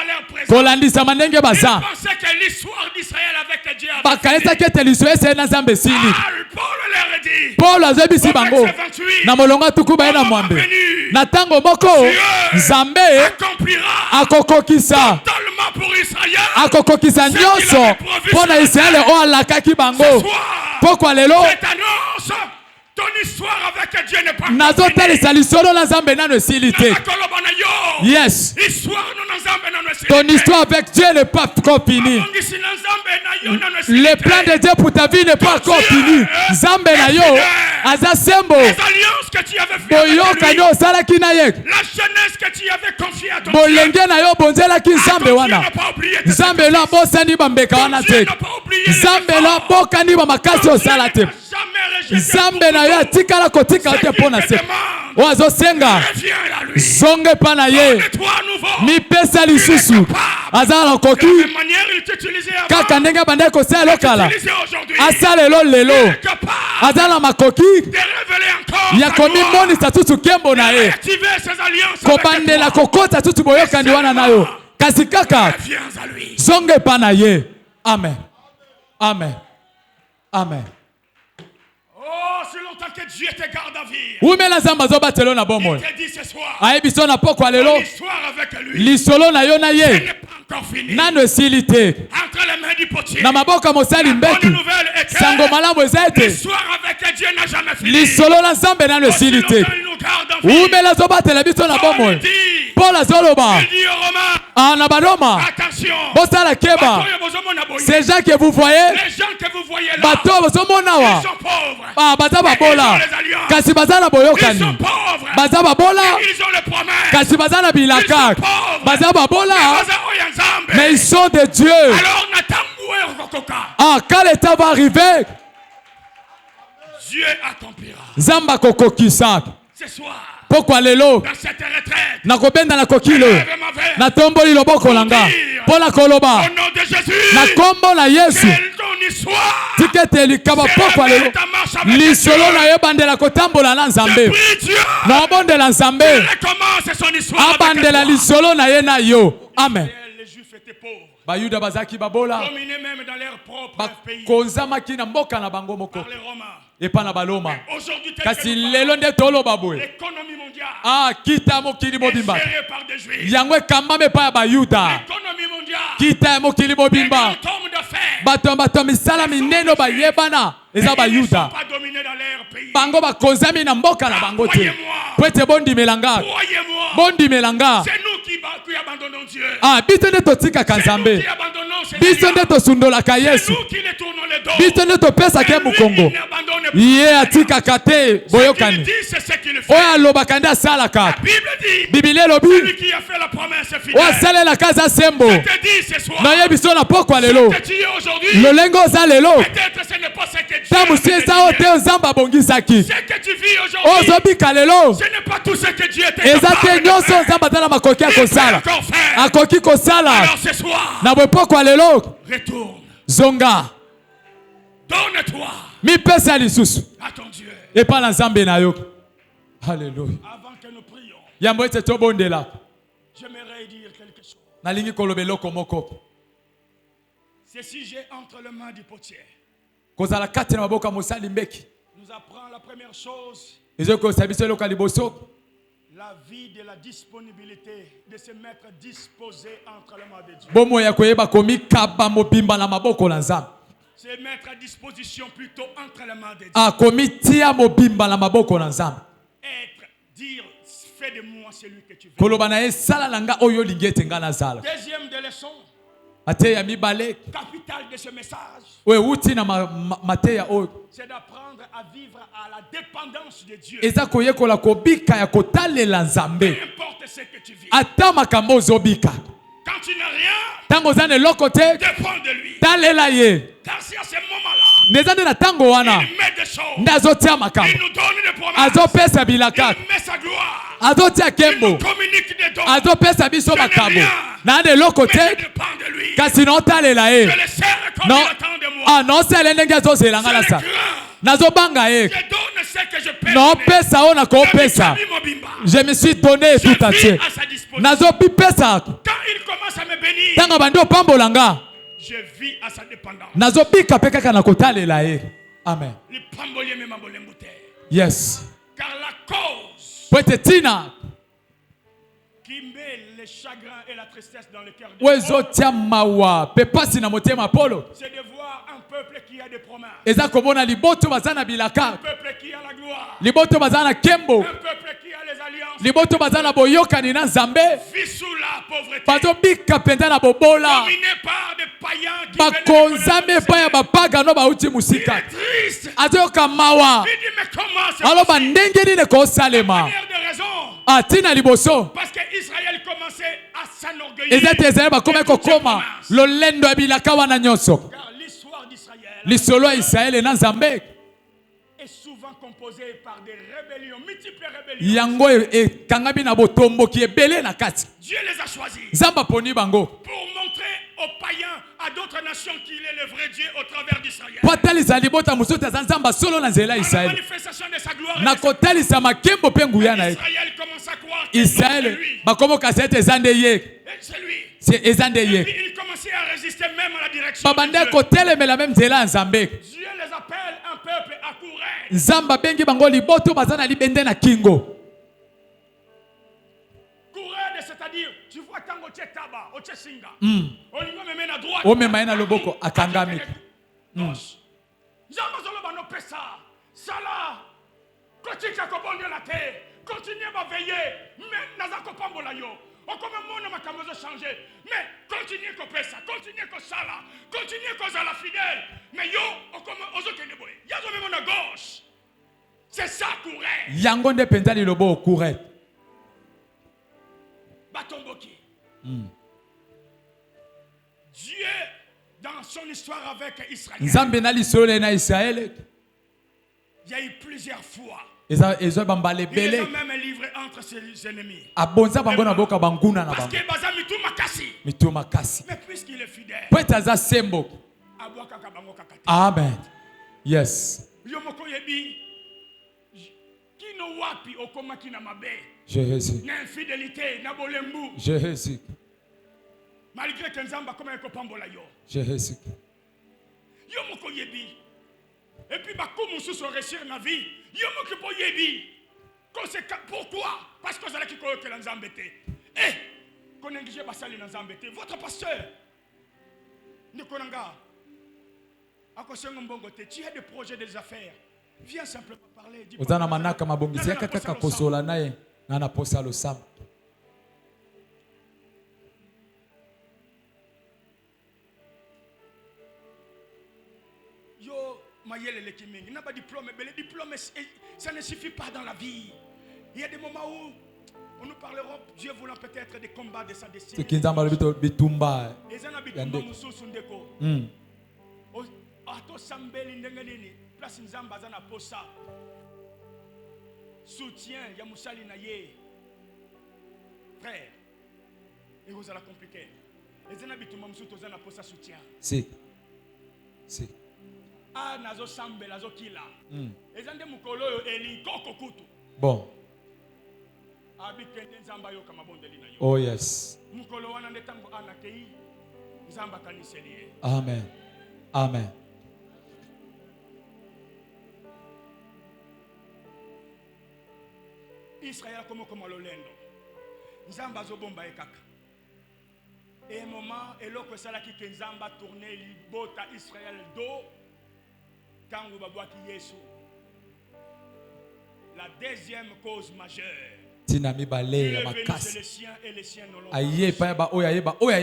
S3: leur présence. Ils pensaient que l'histoire d'Israël avec Dieu avait fini. Paul leur a dit, Romains 28, Dieu accomplira totalement pour Israël Pourquoi cette annonce, ton histoire avec Dieu n'est pas finie.
S2: Yes. Ton histoire avec Dieu n'est pas encore finie. Le plan de Dieu pour ta vie n'est pas encore fini. Zambe na yo, azasembo.
S3: Les alliances que tu avais fait avec lui, la jeunesse que tu avais confiée à ton Dieu,
S2: Dieu n'a pas oublié. Zambe la bosani bambeka wana te. Zambe la bokani ba makasi osala te. Nzambe na yo atikala kotika te pona se. Oazo senga. Zonge pa na ye. Mi pesa lisusu. Azala koki. Kaka ndenge bande ko se lokala. Asale lo lelo. Azala makoki. Ya komi moni statusu kembo na ye. Kobande la kokota tutu boyoka ndiwana nayo. Kasi kaka. Zonge pa na ye. Amen. Amen. Amen.
S3: Oh, si longtemps que Dieu te garde à vie.
S2: Il te
S3: dit ce soir.
S2: L'histoire avec lui. L'isolo na yo na ye.
S3: Ce n'est pas encore fini.
S2: Nano silite.
S3: Entre les mains du potier.
S2: Na maboka mosali mbeki. Sango malamu ezete.
S3: L'histoire avec Dieu n'a jamais fini.
S2: L'isolo na Nzambe nano silite. Umela zoba television na bomoi. Paul azoloba.
S3: Il dit aux Romains.
S2: Na Baroma.
S3: Attention.
S2: Bosala keba. Ces gens que vous voyez.
S3: Les gens que vous voyez là.
S2: Bato bozomona wa.
S3: Ils sont pauvres.
S2: Baza babola. Kasi bazana boyokani.
S3: Ils sont pauvres.
S2: Baza babola.
S3: Ils ont les promesses.
S2: Kasi bazana bilaka. Baza babola. Mais ils sont de Dieu.
S3: Alors
S2: quand l'état va arriver,
S3: Dieu accomplira.
S2: Zamba kokokisa.
S3: Ce soir.
S2: Pourquoi lelo?
S3: Dans cette retraite.
S2: Na kobenda na kokilo. Na tomboli loboko langa. Pola koloba.
S3: Au nom de Jésus.
S2: Na kombo na Yesu. Tikete likaba pourquoi lelo? Lisolo na yebandela kotambola na Nzambe. Na bondela Nzambe. Abandela lisolo na ye na yo. Amen.
S3: Les Juifs étaient pauvres.
S2: Bayuda bazaki babola.
S3: Dominés même dans leur propre pays.
S2: Konzamaki na mboka na bango moko.
S3: Par les Romains.
S2: Epa na baloma.
S3: Aujourd'hui,
S2: kasi lelo nde tolo babwe.
S3: L'économie mondiale.
S2: Kita mokili mobimba.
S3: Gérée par des Juifs.
S2: Yango kambame pa ya bayuda.
S3: L'économie mondiale.
S2: Kita mokili mobimba. Bato misala mineno bayebana. Eza bayuda.
S3: Pas dominés dans leur pays.
S2: Bango bakonzami na mboka na bango te. Pwete bondi melanga.
S3: Croyez-moi.
S2: Bondi melanga.
S3: C'est nous qui abandonnons Dieu.
S2: Biso nde totika kanzambe. Biso nde tosundolaka Yesu.
S3: C'est nous qui les tournons les dos.
S2: Biso nde topesaka mukongo. Ye atikaka te boyokani. Oyo alobaka nde asalaka. Biblia elobi. Oyo asalelaka aza sembo. Nayebi so na pokwa lelo. Lolenge oza lelo. Ntango si eza oyo te Nzambe abongisaki. Ozobika lelo. Eza te nyonso Nzambe aza na makoki ya kosala. Akoki kosala. Na bopokwa lelo. Zonga.
S3: Donne-toi.
S2: Mi pesa lisusu.
S3: À ton Dieu.
S2: Epa na Nzambe na yo. Alléluia.
S3: Avant que nous prions.
S2: Yambo ete tobondela.
S3: J'aimerais dire quelque chose.
S2: Nalingi kolobelo komoko.
S3: Ce sujet entre les mains du potier.
S2: Kozala kati na maboka mosali mbeki.
S3: Nous apprend la première chose.
S2: Ezoko sabiso loka liboso.
S3: La vie de la disponibilité de se mettre disposé entre les mains de Dieu.
S2: Bomo ya koyeba komikaba mobimba na maboko na Nzambe.
S3: Se mettre à disposition plutôt entre les mains de Dieu.
S2: Komitia mobimba na maboko na Nzambe.
S3: Être, dire, fais de moi celui que tu veux.
S2: Koloba na esala langa oyo lingete ngana zala.
S3: Deuxième des leçons.
S2: Ate ya mibale.
S3: Capital de ce message.
S2: We uti na mateya oyo.
S3: C'est d'apprendre à vivre à la dépendance de Dieu.
S2: Eza koyekola kobika ya kotalela Nzambe.
S3: Peu importe ce que tu vis.
S2: Ata makambo zobika.
S3: Quand tu n'as rien,
S2: tango zane lokote
S3: dépend de lui.
S2: Talela ye.
S3: Car si à ce moment-là,
S2: nezande na tango wana,
S3: il met des choses.
S2: Ndazotia makambo.
S3: Il nous donne des promesses.
S2: Azopesa bilaka.
S3: Il met sa gloire.
S2: Azotia kembo.
S3: Il nous communique des dons.
S2: Azopesa biso makambo. Na de lokote.
S3: Mais je dépends de lui.
S2: Kasi no talela ye.
S3: Je le sers comme
S2: non.
S3: il attend de moi.
S2: Non sele ndenge azozela ngala sa. Nazobanga ye.
S3: Je donne ce que je peux.
S2: Non pesa ona ko pesa. Je me suis donné tout entier. Nazopi pesa.
S3: Quand il commence à me bénir,
S2: tanga bando pambolanga.
S3: Je vis à sa dépendance.
S2: Nazobika pe kaka na kotalela ye. Amen. Yes.
S3: Car la cause
S2: Poetetina
S3: qui met le chagrin et la tristesse dans le cœur de
S2: wezotia mawa pepasi na motema polo.
S3: C'est de voir un peuple qui a des promesses.
S2: Eza komona liboto bazana bilaka.
S3: Un peuple qui a la gloire.
S2: Liboto bazana kembo.
S3: Un peuple qui a les alliances.
S2: Liboto bazana boyokani na Nzambe.
S3: Vit sous la pauvreté.
S2: Bazobika penda na bobola.
S3: Dominé par des païens qui
S2: bakonzame pa ya bapaga no bauti musika. Azoyoka mawa. Aloba ndenge nini kosalema. Atina liboso.
S3: Parce que Israël commençait à s'enorgueillir.
S2: Ezete Israël bakoma kokoma lolendo ya bilaka wana nyonso.
S3: Car l'histoire d'Israël.
S2: Lisolo ya Israël na Nzambe.
S3: est souvent composé par des rébellions, multiples rébellions.
S2: Yango e kangabi na botombo ki ebele na kati.
S3: Dieu les a choisis.
S2: Nzamba poni bango.
S3: Pour montrer aux païens, à d'autres nations qu'il est le vrai Dieu au travers d'Israël.
S2: Patalisa libota musuta nzamba solo na nzela Israël.
S3: La manifestation de sa gloire.
S2: Na kotalisa makembo pe nguya na
S3: Israël commence à croire que
S2: Israël bakomoka sete ezande ye.
S3: c'est lui.
S2: C'est ezande ye.
S3: Et puis il commençait à résister même à la direction.
S2: Babande kotelemela même nzela nzambe.
S3: Dieu les appelle un peuple à courir.
S2: Nzamba bengi bango liboto bazana libende na kingo.
S3: Courir, c'est-à-dire tu vois tango tchekaba, otchesinga. Olingo me mena droite.
S2: O mema na loboko akangami.
S3: Nzamba zoloba no pesa. Sala. Continue à kobonde la terre. Continue à veiller. Mais nazako pambola yo. On comme mon makambo zo changer. Mais continue à pesa, continue à sala, continue à la fidèle. Mais yo, on comme ozo keneboy. Yazo même na gauche. C'est ça courir.
S2: Yango nde penza li lobo courir.
S3: Batomboki. Dieu dans son histoire avec Israël.
S2: Nzambe na lisolo na Israël.
S3: Il y a eu plusieurs fois.
S2: Il les a même
S3: livré entre ses ennemis.
S2: Parce
S3: que baza
S2: mituma kasi.
S3: Mais puisqu'il est fidèle.
S2: Amen. Yes. Jésus. Jésus.
S3: Malgré que Nzamba comme un pambola yo.
S2: Jésus.
S3: Yo moko yebi. Et puis bakoum sous réussir na vie. Yo moko po yebi. Pourquoi? Parce que zala ki ko que Nzamba était. Eh, konengije basali na Nzamba était. Votre pasteur. Nikonanga. Akosengo mbongo te. Tu as des projets, des affaires. Viens simplement parler.
S2: Ozana manaka mabongisi yakaka kosola naye na na posa lo sam.
S3: Il n'a pas de diplôme, mais les diplômes, ça ne suffit pas dans la vie. Il y a des moments où on nous parlera, Dieu voulant peut-être des combats de sa destinée. Et soutien, ya musali na ye. Frère, et vous allez compliquer. Les habitants musuto zana posa soutien.
S2: Si.
S3: Ah, nazo sambe, nazo kila. Ezande mukolo yo eli koko kutu.
S2: Bon.
S3: Abikende nzamba yo kama bondeli na yo.
S2: Oh yes.
S3: Mukolo wana ndetango anakei nzamba kaniseliye.
S2: Amen. Amen.
S3: Israël comme lolendo. Nzamba zo bomba ekaka. Et un moment, eloko sala ki Nzamba tourner libota Israël do. Tango babwaki Yesu. La deuxième cause majeure.
S2: Tina mibale ya makasi. Aye pa ba oya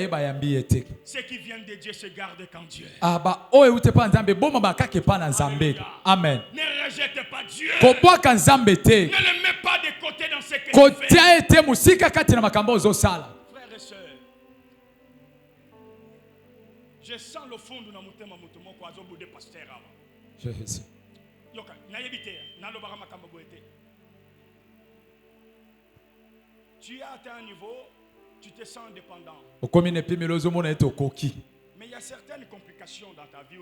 S2: ba yambi ete.
S3: Ce qui vient de Dieu se garde quand Dieu.
S2: Ah ba oya ute pa Nzambe boma ba kake pa na Nzambe. Amen.
S3: Ne rejette pas Dieu.
S2: Ko bwa ka Nzambe te.
S3: Ne le mets pas de côté dans ce que
S2: ko
S3: tu fais.
S2: tia ete musika kati na makambo zo sala.
S3: Frères et sœurs. Je sens le fond de motema moto moko azobu de pasteur avant.
S2: Jésus.
S3: Yoka, na yebite, na lo barama kamba boete. Tu as atteint un niveau, tu te sens indépendant. Mais il y a certaines complications dans ta vie.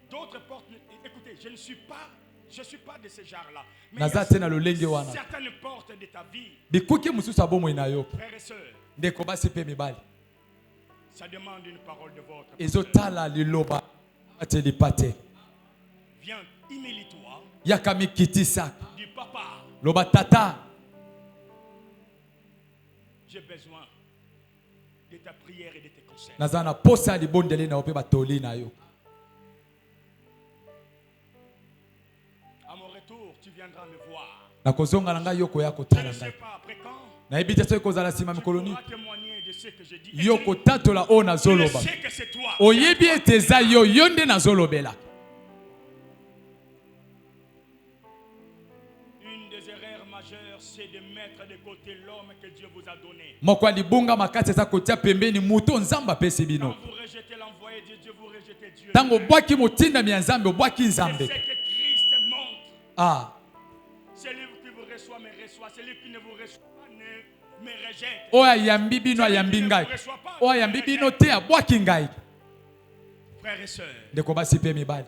S3: D'autres portes, écoutez, je ne suis pas de ce genre-là. Mais il y a certaines portes de ta vie. Frères et sœurs, ça demande une parole de votre part. Viens, humilie-toi. Du papa. J'ai besoin de ta prière et de tes conseils. À mon retour, tu viendras me voir. Je ne sais pas après quand. Tu pourras témoigner de ce que je dis. Je sais que c'est toi. Une des erreurs majeures, c'est de mettre de côté l'homme que Dieu vous a donné. Quand vous rejetez l'envoyé
S2: Tango bwaki motinda mi nzambe bwaki nzambe. Ah.
S3: Celui qui vous reçoit me reçoit, celui qui ne vous reçoit pas ne me rejette.
S2: Oya yambi bino yambi ngai. Oya yambi bino te abwaki ngai.
S3: Frères et sœurs,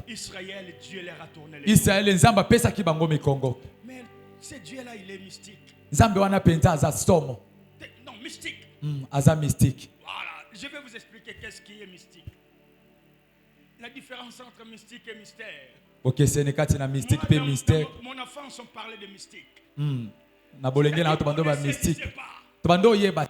S3: Israël, Dieu leur a tourné les
S2: Israël nzamba pesa ki bango mikongo.
S3: Mais ce Dieu-là, il est mystique.
S2: Nzambe wana penza aza somo.
S3: Non, mystique.
S2: Aza mystique.
S3: Voilà, je vais vous expliquer qu'est-ce qui est mystique. La différence entre mystique et mystère.
S2: Ok, c'est une carte na mystique et mystère.
S3: Mon enfance, on parlait de mystique.
S2: Na bolenge na to bando ba mystique. To bando yeba.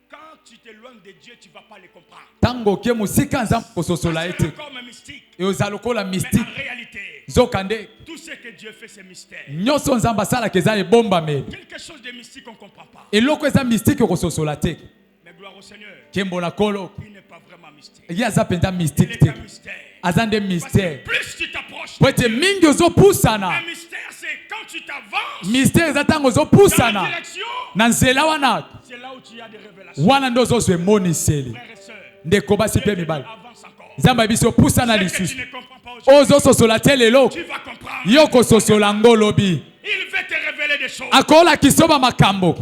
S3: Quand tu t'éloignes de Dieu, tu ne vas pas les comprendre.
S2: Tango ke musika nzambe kososola ete.
S3: Comme mystique.
S2: Et aux alokola mystique.
S3: En réalité,
S2: Zokande.
S3: tout ce que Dieu fait, c'est mystère.
S2: Nyoso nzamba sala keza e bomba meli.
S3: Quelque chose de mystique, on ne comprend pas.
S2: Et loko eza mystique kososola te.
S3: Mais gloire au Seigneur.
S2: Kembo na kolo.
S3: Il n'est pas vraiment mystique.
S2: Il y a ça penda mystique te. Azande mystère.
S3: Plus tu t'approches.
S2: Poete mingi ozo pusana.
S3: Un mystère, c'est quand tu t'avances.
S2: Mystère zatango ozo pusana. Na nzela wana.
S3: C'est là où tu as des révélations.
S2: Wana ndo zo zwe moniseli.
S3: Frères et sœurs.
S2: Ndeko basi pe mibali.
S3: Avance encore.
S2: Nzamba biso pusana
S3: Ce que
S2: lisusu.
S3: tu ne comprends pas aujourd'hui,
S2: Ozo sosola te lelo.
S3: tu vas comprendre.
S2: Yoko sosola ngolobi.
S3: Il veut te révéler des choses.
S2: Akola kisoba makambo.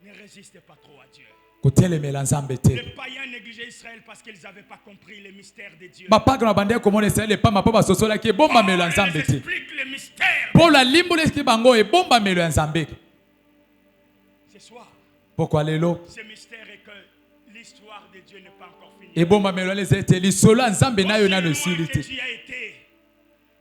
S3: Ne résiste pas trop à Dieu.
S2: Kotelemela nzambe te.
S3: Les païens négligeaient Israël parce qu'ils n'avaient pas compris les mystères de Dieu.
S2: Bapaga na bande komona Israël pa mapa sosola ki bomba melo nzambe te.
S3: Explique les mystères.
S2: Pour la limbole ki bango e bomba melo nzambe.
S3: Ce soir,
S2: Pourquoi lelo?
S3: ce mystère est que l'histoire de Dieu n'est pas encore finie.
S2: E bomba melo les ete li sola nzambe na yo na le
S3: Aussi loin
S2: silite.
S3: que tu as été,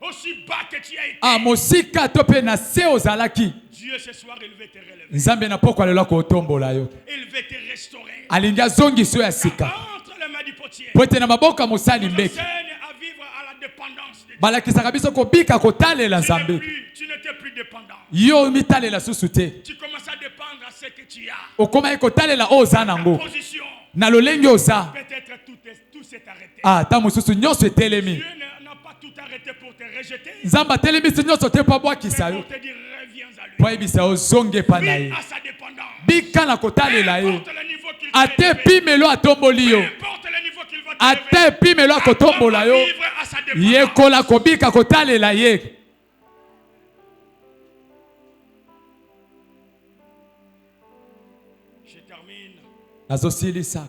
S3: aussi bas que tu as été,
S2: Ah mosika to pe na se ozalaki.
S3: Dieu ce soir il veut te relever.
S2: Nzambe na pourquoi lelo ko tombola yo.
S3: Il veut te restaurer.
S2: Alinga zongi so ya sika.
S3: Entre les mains du potier.
S2: Poete na maboka mosali
S3: Nous
S2: mbeki.
S3: enseigne à vivre à la dépendance de Dieu.
S2: Balakisaka biso kobika kotalela nzambe.
S3: Tu n'étais plus dépendant.
S2: Yo mitalela susu te.
S3: Tu commences à dépendre à ce que tu as.
S2: Okoma kotalela oza nango.
S3: Position.
S2: Na lolenge oza.
S3: Peut-être tout s'est arrêté.
S2: Ah ta mosusu nyonso etelemi.
S3: Dieu n'a pas tout arrêté pour te rejeter.
S2: Nzamba telemi nyonso te pa bwakisa yo.
S3: Pour te dire reviens à lui.
S2: Po ebisa ozonge pa na ye.
S3: À sa dépendance.
S2: Bika na kotalela yo.
S3: Importe le niveau qu'il
S2: Ate
S3: va
S2: pimelo atomboli yo.
S3: Importe le niveau qu'il va te
S2: Ate pimelo akotombola yo.
S3: vivre à sa dépendance.
S2: Yekola kobika kotalela ye.
S3: Je termine
S2: Nazosilisa.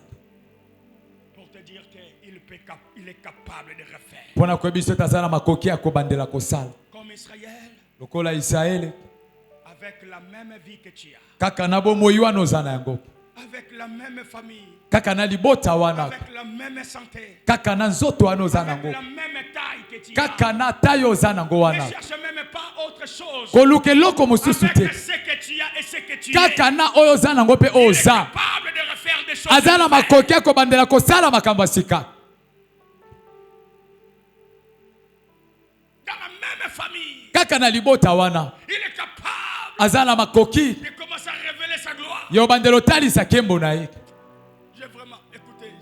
S3: pour te dire qu'il est capable de refaire.
S2: Pona koyebiso tazana makoki ya kobandela kosala.
S3: Comme Israël,
S2: Lokola Israele.
S3: avec la même vie que tu as.
S2: Kaka na bomoi wana oza na yango.
S3: Avec la même famille.
S2: Kaka na libota wana.
S3: Avec la même santé.
S2: Kaka na nzoto wana oza
S3: Avec
S2: nango.
S3: la même taille que tu as.
S2: Kaka na taille oza nango
S3: Ne
S2: wana.
S3: cherche même pas autre chose.
S2: Koluka eloko mosusu te.
S3: Avec ce que tu as et ce que tu es.
S2: Kaka na oyo oza nango pe
S3: Il est
S2: oza.
S3: capable de refaire des choses.
S2: Aza na makoki ya kobandela kosala makambo ya sika.
S3: Dans la même famille.
S2: Kaka na libota wana.
S3: Il est capable
S2: Aza na makoki
S3: de commencer à révéler sa gloire.
S2: ya obandela otalisa nkembo na ye.
S3: J'ai vraiment écouté.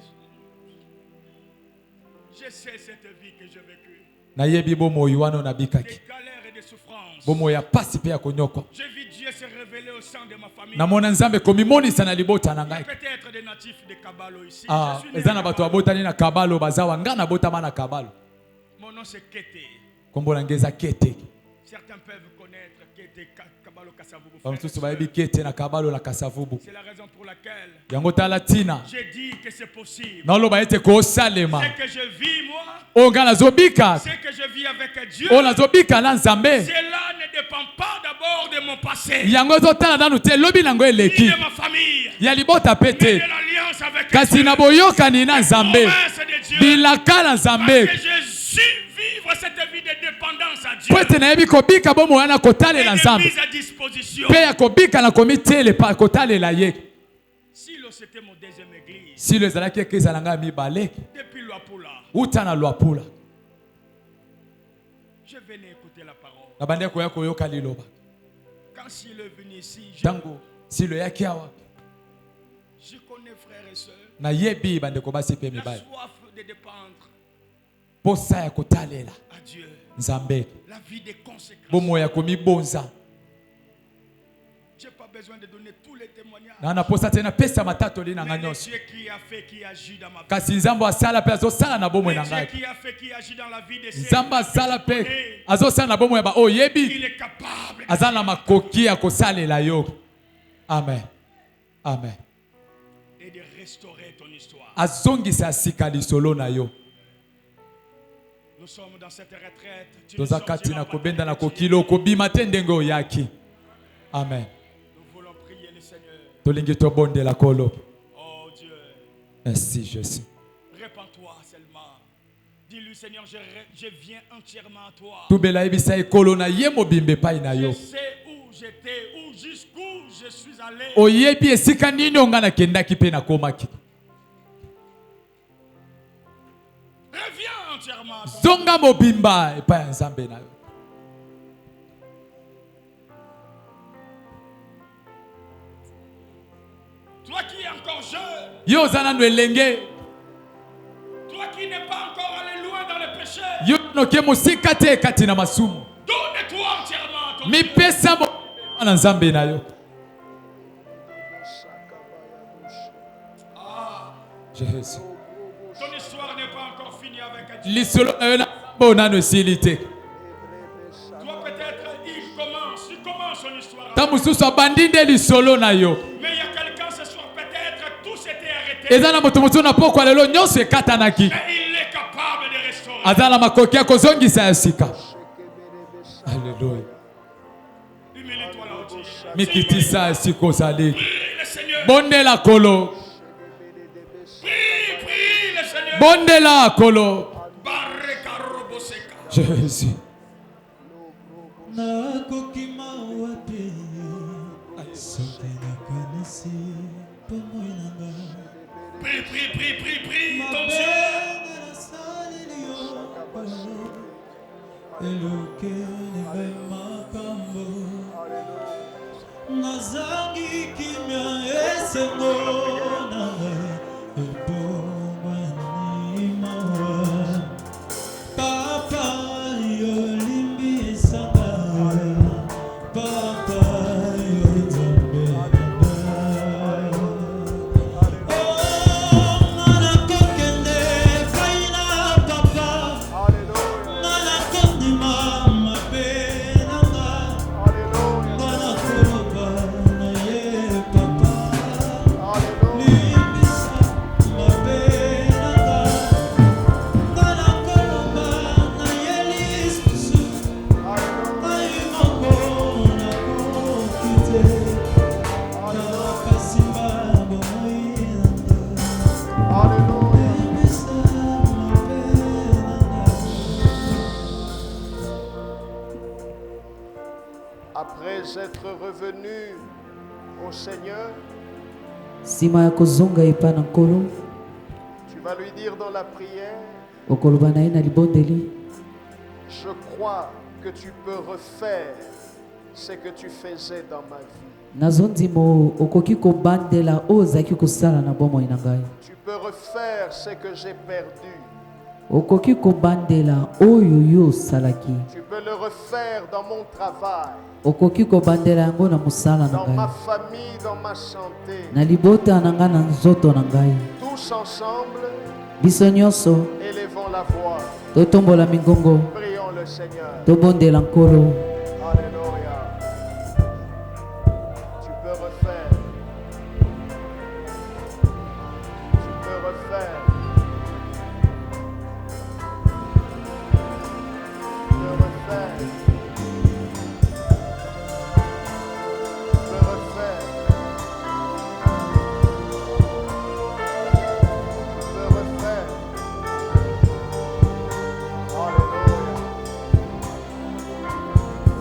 S3: Je sais cette vie que j'ai vécue.
S2: Nayebi bomoi wana onabikaki.
S3: Des galères et des souffrances.
S2: Bomoi ya pasi pe ya konyokwa.
S3: J'ai vu Dieu se révéler au sein de ma famille.
S2: Namona nzambe komimonisa na libota na ngai.
S3: Peut-être des natifs de Kabalo ici.
S2: Ah,
S3: Je suis né
S2: eza
S3: à
S2: na bato
S3: Kabalo.
S2: abotani na kabalo bazawa nga na botama na kabalo.
S3: Mon nom c'est Kété.
S2: Kombo na ngeza kete.
S3: Certains peuvent connaître Kété Kabalo Kassavubu.
S2: Bamosusu bayebi kete na kabalo na kasavubu.
S3: C'est la raison pour laquelle
S2: Yango tala tina.
S3: j'ai dit que c'est possible.
S2: Naoloba ete kosalema.
S3: Ce que je vis moi,
S2: Oyo nga nazobika.
S3: ce que je vis avec Dieu,
S2: Oyo nazobika na nzambe.
S3: cela ne dépend pas d'abord de mon passé,
S2: Yango ezotala nanu te lobi nango
S3: ni
S2: eleki.
S3: de ma famille,
S2: Ya libota pe
S3: mais
S2: te.
S3: de l'alliance avec
S2: Kasi
S3: Dieu.
S2: na boyokani na nzambe.
S3: Promesse de Dieu.
S2: Bilaka na
S3: Parce
S2: nzambe.
S3: que je suis vivre cette vie de dépendance à Dieu.
S2: Po ete nayebi kobika bomo wana kotalela
S3: Et de
S2: nzambe.
S3: mise à disposition.
S2: Pe ya kobika na komitele pa kotalela ye.
S3: Si c'était mon deuxième église,
S2: Silo ezalaki eklisa na ngai mibale.
S3: depuis Luapula,
S2: Uta na Luapula.
S3: je venais écouter la parole.
S2: Na bande koya koyoka liloba.
S3: Quand s'il est venu ici,
S2: Tango silo yaki awa.
S3: je connais frères et sœurs,
S2: Na yebi bande ko basi pe
S3: la
S2: mibale.
S3: soif de dépendre
S2: Posa ya kotalela
S3: à Dieu,
S2: nzambe.
S3: la vie des conséquences.
S2: Bomo ya komibonza.
S3: j'ai pas besoin de donner tous les témoignages.
S2: Mais
S3: Dieu qui a fait, qui agit dans ma vie.
S2: Kasi Nzambe asala pe azosala na bomoi na
S3: Dieu
S2: ngai.
S3: qui a fait, qui agit dans la vie de ceux
S2: Nzambe asala pe azosala na bomoi ba oyebi.
S3: il est capable.
S2: Azala makoki ya kosalela yo. Amen. Amen.
S3: Et de restaurer ton histoire.
S2: Azongisa sika lisolo na yo.
S3: Nous sommes dans cette retraite.
S2: Tozakati na kobenda na kokilo kobima te ndenge oyaki. Amen.
S3: Nous voulons prier le Seigneur.
S2: Tolingi tobondela kolo.
S3: Oh Dieu.
S2: Merci Jésus.
S3: Répands-toi seulement. Dis-lui Seigneur, je viens entièrement à toi.
S2: Tubela ibisa ekolo na ye mobimbe pai na yo.
S3: Je sais où j'étais, où jusqu'où je suis allé.
S2: Oyebi esika nini onga na kendaki pe na komaki.
S3: Reviens entièrement à toi.
S2: Zonga mobimba epai ya Nzambe na yo.
S3: Toi qui es encore jeune.
S2: Yo ozana no elenge.
S3: Toi qui n'es pas encore allé loin dans le péché.
S2: Yo noke mosika te kati na masumu.
S3: Donne-toi entièrement à ton
S2: Mi
S3: Dieu.
S2: pesa mo na Nzambe na yo. Jésus.
S3: Ton histoire n'est pas encore finie avec Dieu.
S2: Lisolo na yo na bona no silite.
S3: Toi peut-être il commence son histoire.
S2: Ta mususu abandi nde lisolo na yo.
S3: Mais il y a quelqu'un ce soir, peut-être tout s'était arrêté.
S2: Eza na moto mosusu na pokwa lelo nyonso ekatanaki.
S3: Mais il est capable de restaurer.
S2: Azala makoki ya kozongisa ya sika. Alléluia.
S3: Humilie-toi là où tu es.
S2: Mikitisa esika ozali.
S3: Prie le Seigneur.
S2: Bondela kolo.
S3: Prie le Seigneur.
S2: Bondela kolo.
S3: Barrekaroboseka.
S2: Jésus.
S3: Prie ton Dieu.
S4: Nazangi kimya esengo na ebongwani mawa papa yolimbi esanga papa yozambe oh mana kokende faina papa mana kondima mabe nanga mana koloba na ye papa limbisa mabe nanga mana koloba na ye lisusu ngai moko nakoki te nakasimba bomoi nanga limbisa mabe nanga.
S1: Après être revenu au Seigneur,
S5: nsima ya kozonga epai na nkolo
S1: tu vas lui dire dans la prière,
S5: okoloba na ye na libondeli
S1: je crois que tu peux refaire ce que tu faisais dans ma vie.
S5: nazondima okoki kobandela oyo ozalaki kosala na bomoi na ngai
S1: Tu peux refaire ce que j'ai perdu.
S5: okoki kobandela oyo yo osalaki
S1: Tu peux le refaire dans mon travail,
S5: okoki kobandela yango na mosala na
S1: dans ma
S5: ngai
S1: famille, dans ma santé.
S5: na libota na ngai na nzoto na ngai
S1: Tous ensemble,
S5: biso nyonso
S1: élevons la voix.
S5: totombola mingongo
S1: Prions le Seigneur.
S5: tobondela nkolo
S1: Alléluia. Tu peux refaire. Tu peux refaire. Tu peux refaire. Tu peux refaire. Tu peux refaire.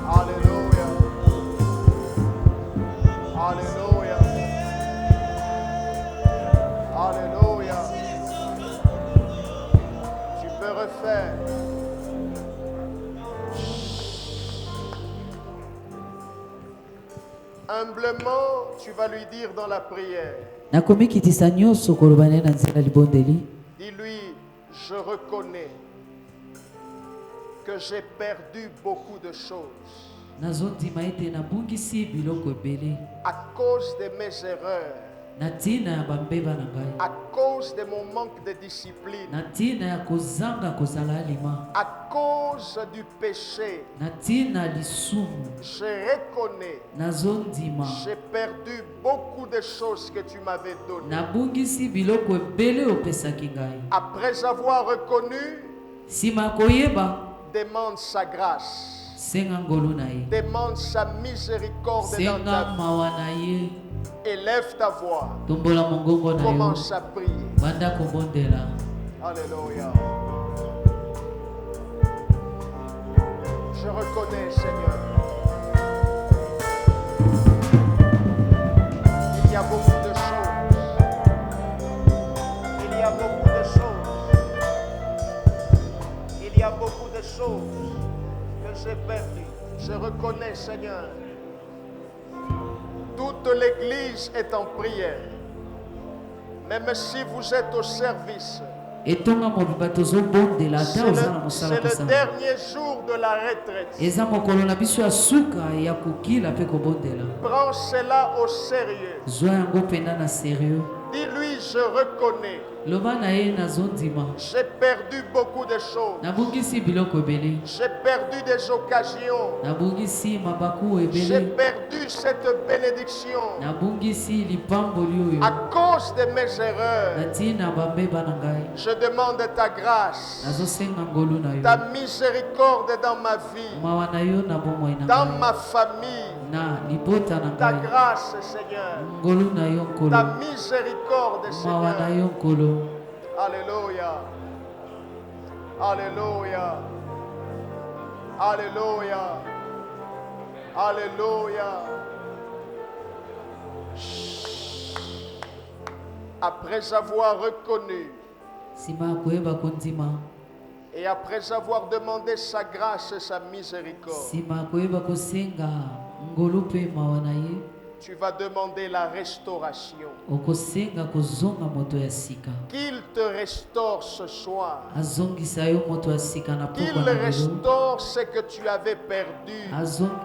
S1: Alléluia. Alléluia. Alléluia. Alléluia. Tu peux refaire. Humblement, tu vas lui dire dans la prière.
S5: nakomikitisa nyonso koloba na ye na nzela libondeli
S1: Dis-lui, je reconnais que j'ai perdu beaucoup de choses.
S5: nazondima ete nabungisi biloko ebele
S1: à cause de mes erreurs,
S5: na ntina ya bambeba na ngai,
S1: à cause de mon manque de discipline,
S5: na ntina ya kozanga kozala alima,
S1: à cause du péché.
S5: na ntina ya lisumu.
S1: Je reconnais,
S5: Nazondima
S1: j'ai perdu beaucoup de choses que tu m'avais données.
S5: nabungisi biloko ebele opesaki ngai.
S1: Après avoir reconnu,
S5: Nsima koyeba
S1: demande sa grâce,
S5: senga ngolu na ye,
S1: demande sa miséricorde dans
S5: senga
S1: ta vie.
S5: mawa na ye,
S1: Élève ta voix,
S5: tombola mongongo na yo,
S1: commence à prier.
S5: banda kobondela.
S1: Alléluia. Je reconnais, Seigneur, il y a beaucoup de choses. Il y a beaucoup de choses. Il y a beaucoup de choses que j'ai perdues. Je reconnais, Seigneur. Toute l'Église est en prière. Même si vous êtes au service,
S5: Etonga mobiba tozobondela ata oza na mosala
S1: c'est le
S5: kosala.
S1: dernier jour de la retraite.
S5: Eza mokolo na biso ya suka ya kokila mpe kobondela.
S1: Prends cela au sérieux.
S5: Zwa yango mpena na sérieux.
S1: Dis-lui, je reconnais.
S5: Loba na ye nazondima
S1: J'ai perdu beaucoup de choses.
S5: nabungisi biloko ebele,
S1: J'ai perdu des occasions.
S5: nabungisi mabaku
S1: J'ai
S5: ebele,
S1: perdu cette bénédiction
S5: nabungisi lipamboli
S1: à
S5: oyo
S1: cause de mes
S5: na
S1: erreurs.
S5: ntina bambeba na ngai.
S1: Je demande ta grâce,
S5: Nazosenga ngolu na yo,
S1: ta miséricorde dans ma vie,
S5: mawa na yo na bomoi na
S1: dans
S5: ngai,
S1: ma famille.
S5: na libota na
S1: Ta
S5: ngai.
S1: grâce, Seigneur.
S5: Ngolu na yo nkolo,
S1: Ta miséricorde,
S5: mawa na
S1: Seigneur.
S5: yo nkolo.
S1: Alléluia. Alléluia. Alléluia. Alléluia. Après avoir reconnu
S5: Nsima ya koyeba kondima,
S1: et après avoir demandé sa grâce et sa miséricorde,
S5: nsima ya koyeba kosenga ngolu mpe mawa na ye,
S1: tu vas demander la restauration.
S5: okosenga kozonga moto ya sika.
S1: Qu'il te restaure ce soir.
S5: Azongisa yo moto ya sika na
S1: Qu'il
S5: pokwa na lelo.
S1: restaure ce que tu avais perdu.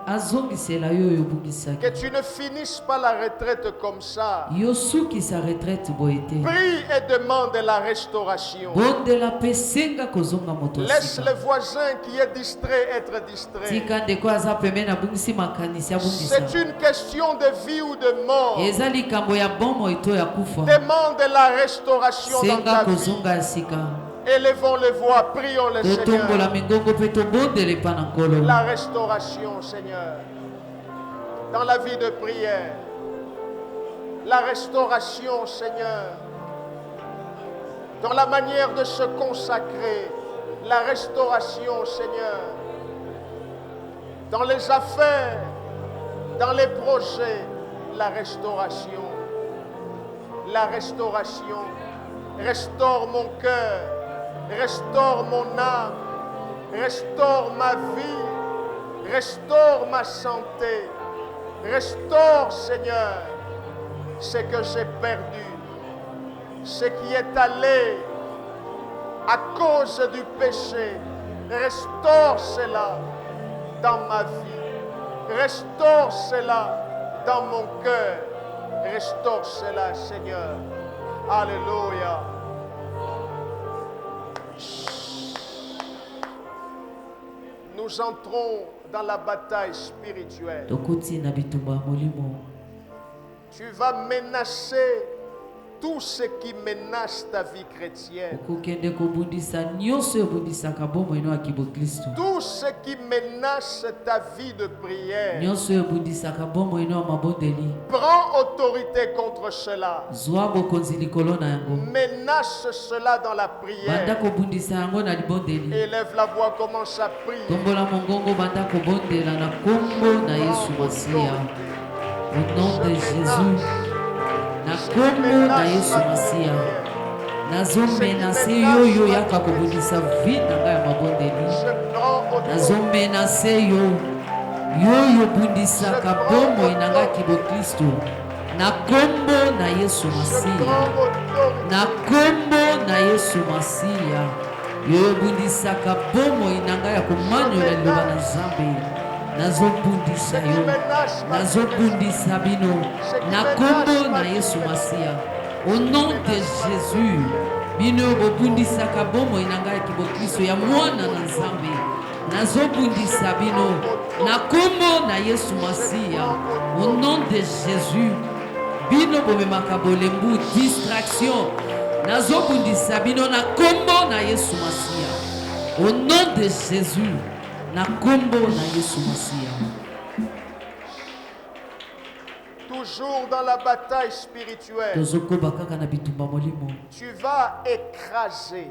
S5: Azongisela yo oyo obungisaki.
S1: Que tu ne finisses pas la retraite comme ça.
S5: Yo sukisa retraite boye te.
S1: Prie et demande la restauration.
S5: Bondela mpe senga kozonga moto ya
S1: Laisse
S5: sika.
S1: le voisin qui est distrait être distrait.
S5: Tika ndeko aza pembeni abungisi makanisi abungisa.
S1: C'est une question de vie ou de mort.
S5: Eza likambo ya bomoi to ya kufa.
S1: Demande la restauration dans
S5: Senga
S1: ta vie.
S5: kozonga ya sika.
S1: Élevons les voix, prions le
S5: Totombola
S1: Seigneur.
S5: mingongo mpe tobondela epa na nkolo.
S1: La restauration, Seigneur. Dans la vie de prière. La restauration, Seigneur. Dans la manière de se consacrer. La restauration, Seigneur. Dans les affaires. Dans les projets. La restauration. La restauration. Restaure mon cœur. Restaure mon âme. Restaure ma vie. Restaure ma santé. Restaure, Seigneur, ce que j'ai perdu. Ce qui est allé à cause du péché. Restaure cela dans ma vie. Restaure cela dans mon cœur. Restaure cela, Seigneur. Alléluia. Nous entrons dans la bataille spirituelle.
S5: Tokoti na bitumba ya molimo.
S1: Tu vas menacer tout ce qui menace ta vie chrétienne.
S5: Okokende kobundisa nyonso ebundisaka bomoi no ya kiboklisto.
S1: Tout ce qui menace ta vie de prière.
S5: Nyonso ebundisaka bomoi no ya mabondeli.
S1: Prends autorité contre cela.
S5: Zwa bokonzi likolo na yango.
S1: Menace cela dans la
S5: Banda
S1: prière.
S5: kobundisa yango na libondeli.
S1: Élève la voix, commence à prier.
S5: Tombola mongongo banda kobondela na kombo na Yesu Masiya. Au nom de Jésus. Na kombo na Yesu Masiya. Nazomenase yo yo yaka kobundisa vie na ngai ya mabondeli.
S1: Je prends autorité.
S5: Nazomenase yo yo yo bundisaka bomoi na ngai kiboklisto. Na kombo na Yesu
S1: Je
S5: Masiya.
S1: prends autorité.
S5: Na kombo na Yesu Masiya. Yo bundisaka bomoi na ngai ya komanyola liloba na Nzambe. nazobundisa yo nazobundisa bino na kombo na Yesu Masiya. Au nom de Jésus bino bobundisaka bomoi na ngai kibokristo ya mwana na Nzambe nazobundisa bino na kombo na Yesu Masiya. Au nom de Jésus bino bomemaka bolembu distraction nazobundisa bino na kombo na Yesu Masiya. Au nom de Jésus na kombo na Yesu Masiya.
S1: Toujours dans la bataille spirituelle, tu vas écraser,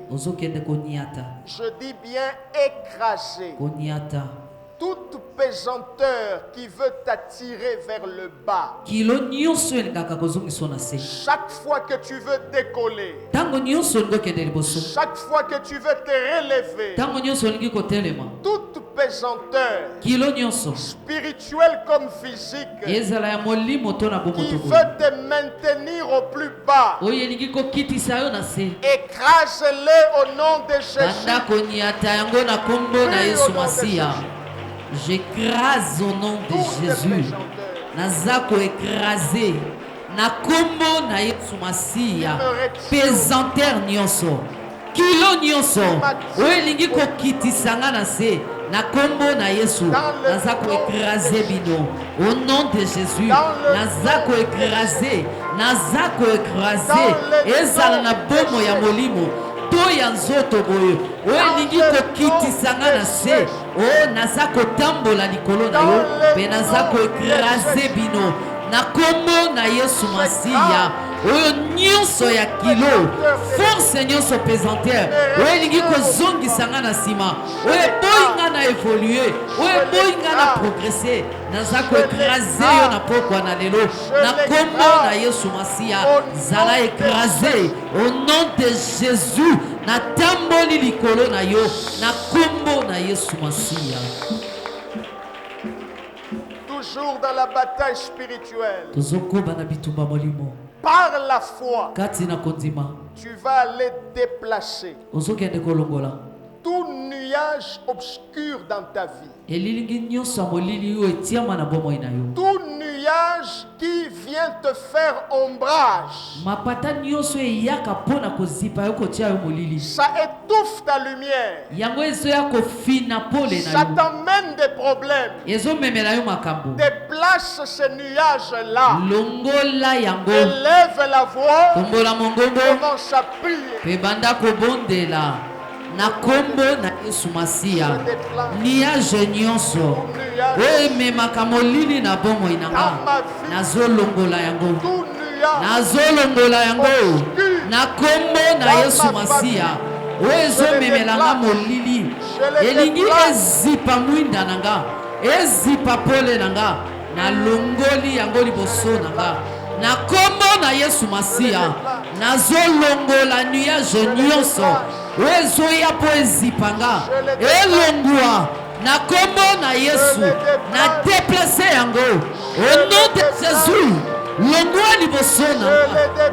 S1: je dis bien écraser, toute pesanteur qui veut t'attirer vers le bas. Chaque fois que tu veux décoller, chaque fois que tu veux te relever, toute pesanteur spirituelle comme physique qui veut te maintenir au plus bas, écrase-les au nom de Jésus.
S5: J'écrase au nom de Jésus. Nazako écrasé. Na kombo na Yesu Masiya. Pesanteur nyonso. Kilo nyonso. Oelingi ko kitisanga na se. Na kombo na Yesu. Nazako écrasé bino. Au nom de Jésus. Nazako écrasé. Nazako écrasé. Ezala na bomo ya molimo. Ya nzoto boyo oelingi kokitisanga na se o naza kotambola likolo na yo mpe naza koekrase bino na kombo na Yesu Masiya. Oyo nyonso ya kilo force nyonso pesanteur oelingi kozongisanga na nsima oyo eboyinga na évolue oyo eboyinga na progresser naza koekrase yo na pokwa na lelo na kombo na Yesu Masiya. Zala écrasé au nom de Jésus. Na tamboli likolo na yo na kombo na Yesu Masiya.
S1: Toujours dans la bataille spirituelle, par la foi, tu vas aller déplacer tout nuage obscur dans ta vie. Tout nuage qui vient te faire ombrage, ça étouffe ta lumière, ça t'emmène des problèmes. Déplace ce nuage-là, élève la voix, commence à prier.
S5: Na kombo na Yesu Masiya. Niage nyonso oememaka molili na bomo inanga nazolongola yango na kombo na Yesu Masiya. Oezomemelanga molili elingi ezipa mwinda nanga ezipa pole nanga na longoli yango liboso nanga na kombo na Yesu Masiya. Nazolongola nuage nyonso oezoya po ezipanga elongwa na kombo na Yesu. Na déplacer yango au nom de Jésus. Longwa liboso nanga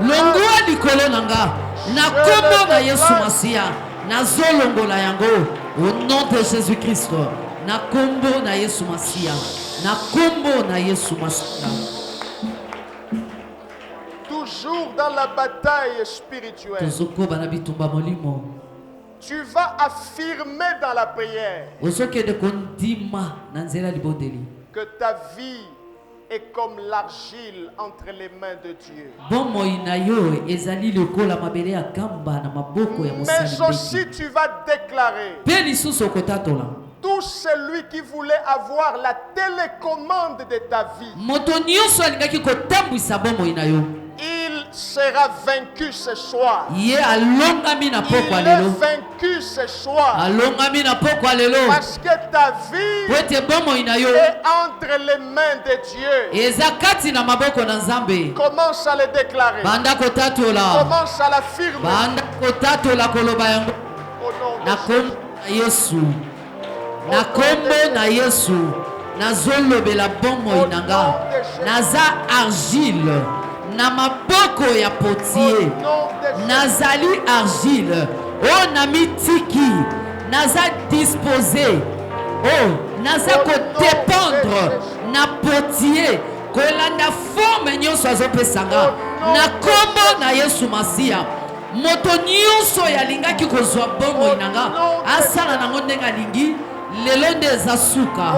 S5: longwa likolo nanga na kombo na Yesu Masiya. Nazolongola yango au nom de Jésus Christ. Na kombo na Yesu Masiya. Na kombo na Yesu Masiya.
S1: Toujours dans la bataille spirituelle, tu vas affirmer dans la prière que ta vie est comme l'argile entre les mains de Dieu. Mais aussi tu vas déclarer tout celui qui voulait avoir la télécommande de ta vie, il sera vaincu ce soir. Il est vaincu ce soir. Parce que ta vie est entre les mains de Dieu. Commence à le déclarer. Commence à l'affirmer.
S5: Na kombo na Yesu nazolobela bomo inanga naza argile na maboko ya potier nazali argile o na mitiki naza disposé o naza ko dépendre na potier kolanda forme nyonso azopesanga na kombo na Yesu Masiya. Moto nyonso yalingaki kozwa bomoi nanga asala nango ndenge alingi lelo nde eza suka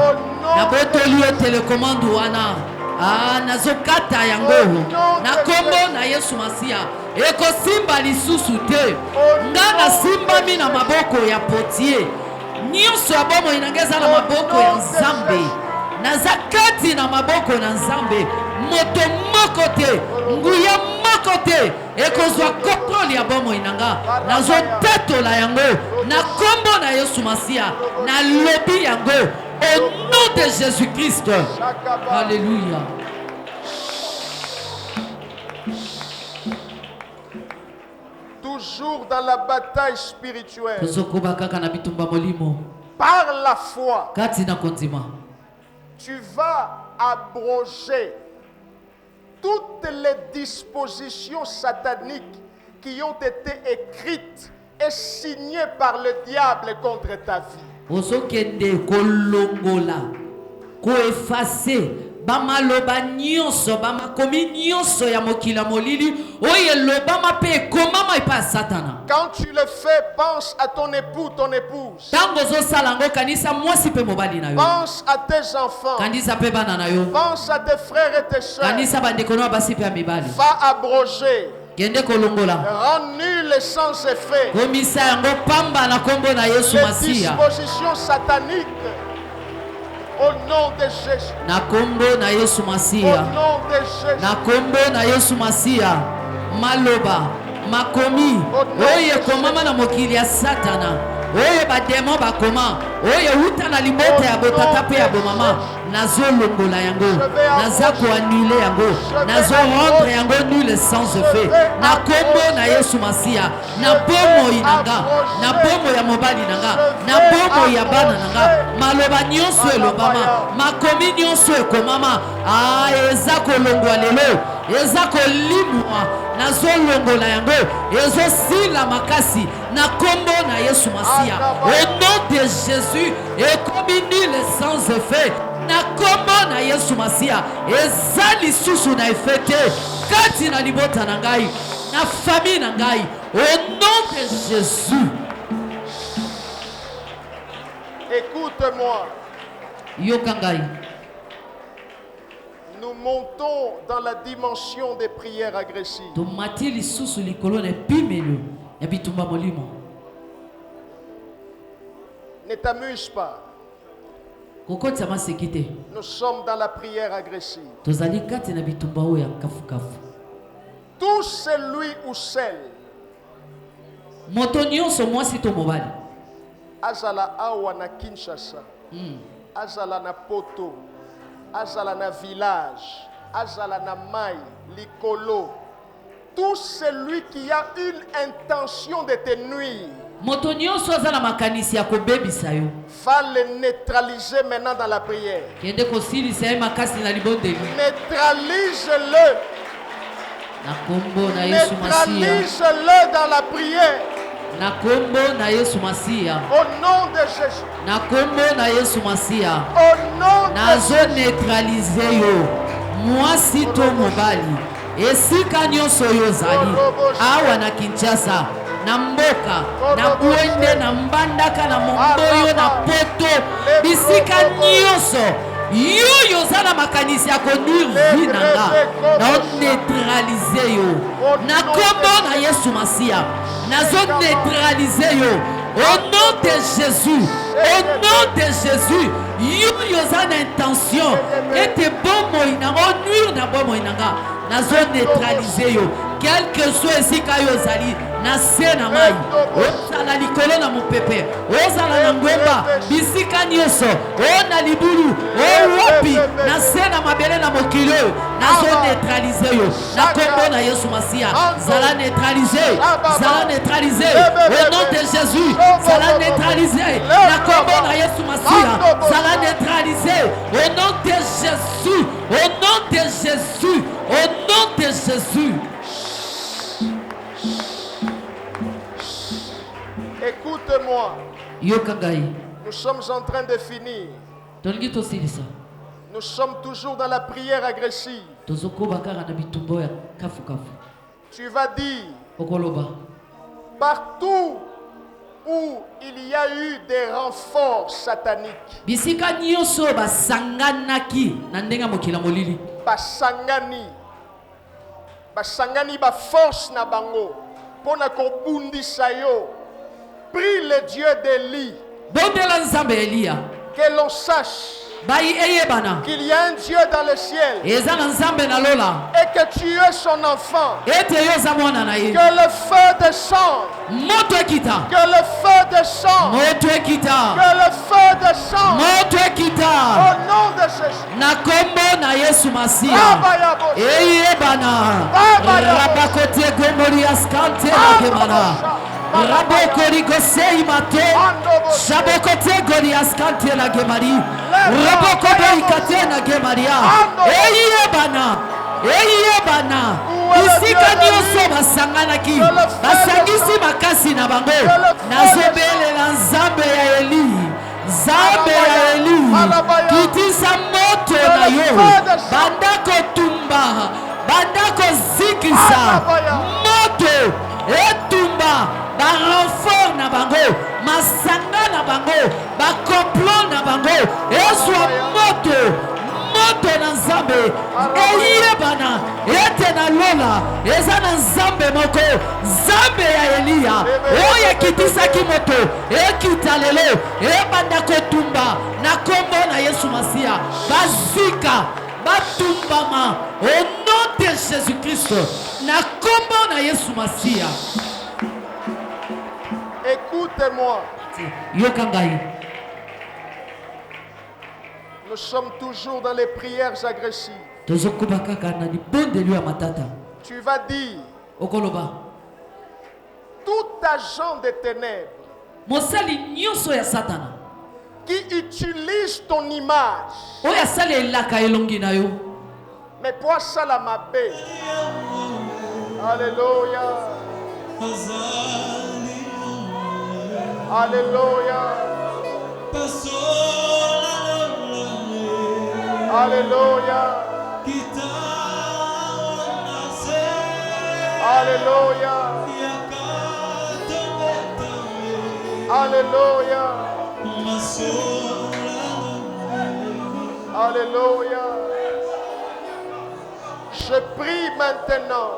S5: na botoli yo telecommande wana nazokata yango na kombo na Yesu Masiya. Ekosimba lisusu te nga nasimbami na maboko ya potier nyonso ya bomoi nanga eza na maboko ya Nzambe. Naza kati na maboko na Nzambe. Moto moko te nguya moko te ekozwa kontrole ya bomoi nanga. Nazotatola yango na kombo na Yesu Masiya. Na lobi yango au nom de Jésus-Christ. Alléluia.
S1: Toujours dans la bataille spirituelle. Par la foi, tu vas abroger toutes les dispositions sataniques qui ont été écrites et signées par le diable contre ta vie.
S5: Bamaloba nyonso bamakomi nyonso ya mokila molili oye lobama pe komama ipa satana.
S1: Quand tu le fais, pense à ton époux, ton épouse.
S5: Tango zo salango kanisa mwasi pe mobali na yo.
S1: Pense à tes enfants.
S5: Kanisa pe bana na yo.
S1: Pense à tes frères et tes sœurs.
S5: Kanisa bandeko na basi pe mibali.
S1: Va abroger.
S5: Kende kolongola.
S1: Rends nul et sans effet.
S5: Komisa yango pamba na kombo na Yesu Masiya.
S1: Les dispositions sataniques. Au nom de Jésus.
S5: Na kombo na Yesu Masiya.
S1: Au nom de Jésus.
S5: Na kombo na Yesu Masiya. Maloba, makomi, oye komama na mokili ya satana. Oye ba démon ba koma. Oye uta na libota ya botata pe ya bomama. Nazo longola yango. Naza ko annuler yango. Nazo rendre yango nul sans effet. Na kombo na Yesu Masiya. Na bomo inanga. Na bomo ya mobali nanga. Na bomo ya bana nanga. Maloba nyonso elobama. Makomi nyonso ekomama. Eza ko longwa lelo. Eza ko limwa. Nazo longola yango. Ezo sila makasi. Na kombo na Yesu Masiya. Au nom de Jésus. Et comme nul sans effet. Na kombo na Yesu Masiya. Ezali susu na efete. Kati na libota na ngai. Na famille na ngai. Au nom de Jésus.
S1: Écoute-moi.
S5: Yokangai.
S1: Nous montons dans la dimension des prières agressives.
S5: Tomatili susu likolo na pimelo. Ya bitumba molimo.
S1: Ne t'amuse pas. Nous sommes dans la prière agressive. Tout celui ou celle azala awa na Kinshasa, azala na Poto, azala na village, azala na Mai, Likolo, tout celui qui a une intention de te nuire, va le neutraliser maintenant dans la prière. Neutralise-le. Neutralise-le dans la prière. Au nom de Jésus. Au nom de
S5: Jésus. Na mboka, na buende, na mbandaka, na momboyo, na poto, bisika nyonso, yo zala makanisi ya konduire vinanga, na neutralize yo. Na kombo na Yesu Masiya, na zo neutralize yo. Au nom de Jésus, au nom de Jésus, yo zala intention, ete bomo inanga, nuire na bomo inanga, na zo neutralize yo. Quel que soit ici kayo zali na sena mai ozala likolo na mopepe ozala na ngwemba bisika nyonso ona libulu owapi na sena mabele na mokilo nazo neutraliser yo na kombo na Yesu Masiya zala neutraliser au nom de Jésus zala neutraliser na kombo na Yesu Masiya zala neutraliser au nom de Jésus, au nom de Jésus, au nom de Jésus.
S1: Écoute-moi.
S5: Yokangai.
S1: Nous sommes en train de finir. Nous sommes toujours dans la prière agressive. Tu vas dire, partout où il y a eu des renforts sataniques, basangani ba force na bango pona ko bundisa yo. Prie le Dieu d'Élie que l'on sache qu'il y a un Dieu dans le ciel et que tu es son enfant. Que le feu descende. Que le feu descende. Que le feu descende. Au nom de Jésus.
S5: Rabokori gosei mato Shabokote gorias kante na gemari Raboko ikate na gemaria Eyi bana Isika nyoso basangana ki Basangisi makasi na bango Nazobele na nzambe ya Eli Nzambe ya Eli Kitisa moto na yo Bandako tumba Bandako zikisa Moto etumba ba renfort na bango masanga na bango ba complot na bango ezwa moto na nzambe eyebana ete na lola eza na nzambe moko nzambe ya Eliya oyo ekitisaki moto ekita lelo ebanda kotumba na kombo na Yesu Masiya bazika batumbama au nom de Jésus-Christ na kombo na Yesu Masiya.
S1: Écoutez-moi.
S5: Yokangai.
S1: Nous sommes toujours dans les prières agressives.
S5: Tu
S1: vas dire tout agent des ténèbres qui utilise ton image mais pour ça la mabé. Alléluia. Alléluia. Alléluia. Alléluia. Alléluia. Alléluia. Je prie maintenant.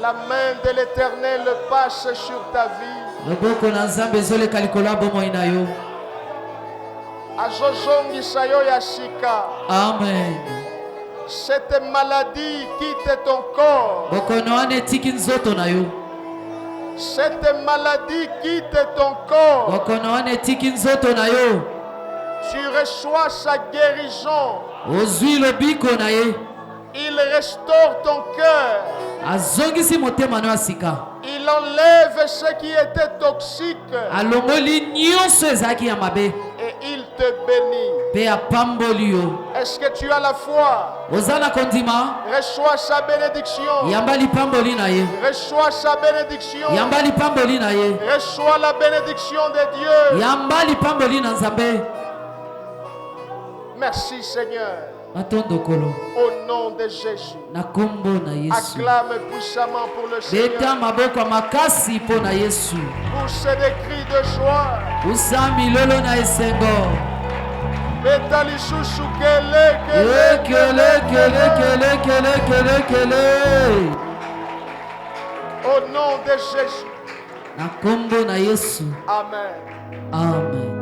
S1: La main de l'Éternel passe sur ta vie.
S5: Amen.
S1: Cette maladie quitte ton corps. Cette maladie quitte ton corps. Tu reçois sa guérison. Il restaure ton cœur. Il enlève ce qui était toxique. Et il te bénit. Est-ce que tu as la foi? Reçois sa bénédiction. Reçois sa bénédiction. Reçois la bénédiction de Dieu. Merci Seigneur. Au nom de Jésus. Acclame puissamment pour le Seigneur. Poussez des cris de joie. Au nom de Jésus.
S5: Amen.
S1: Amen.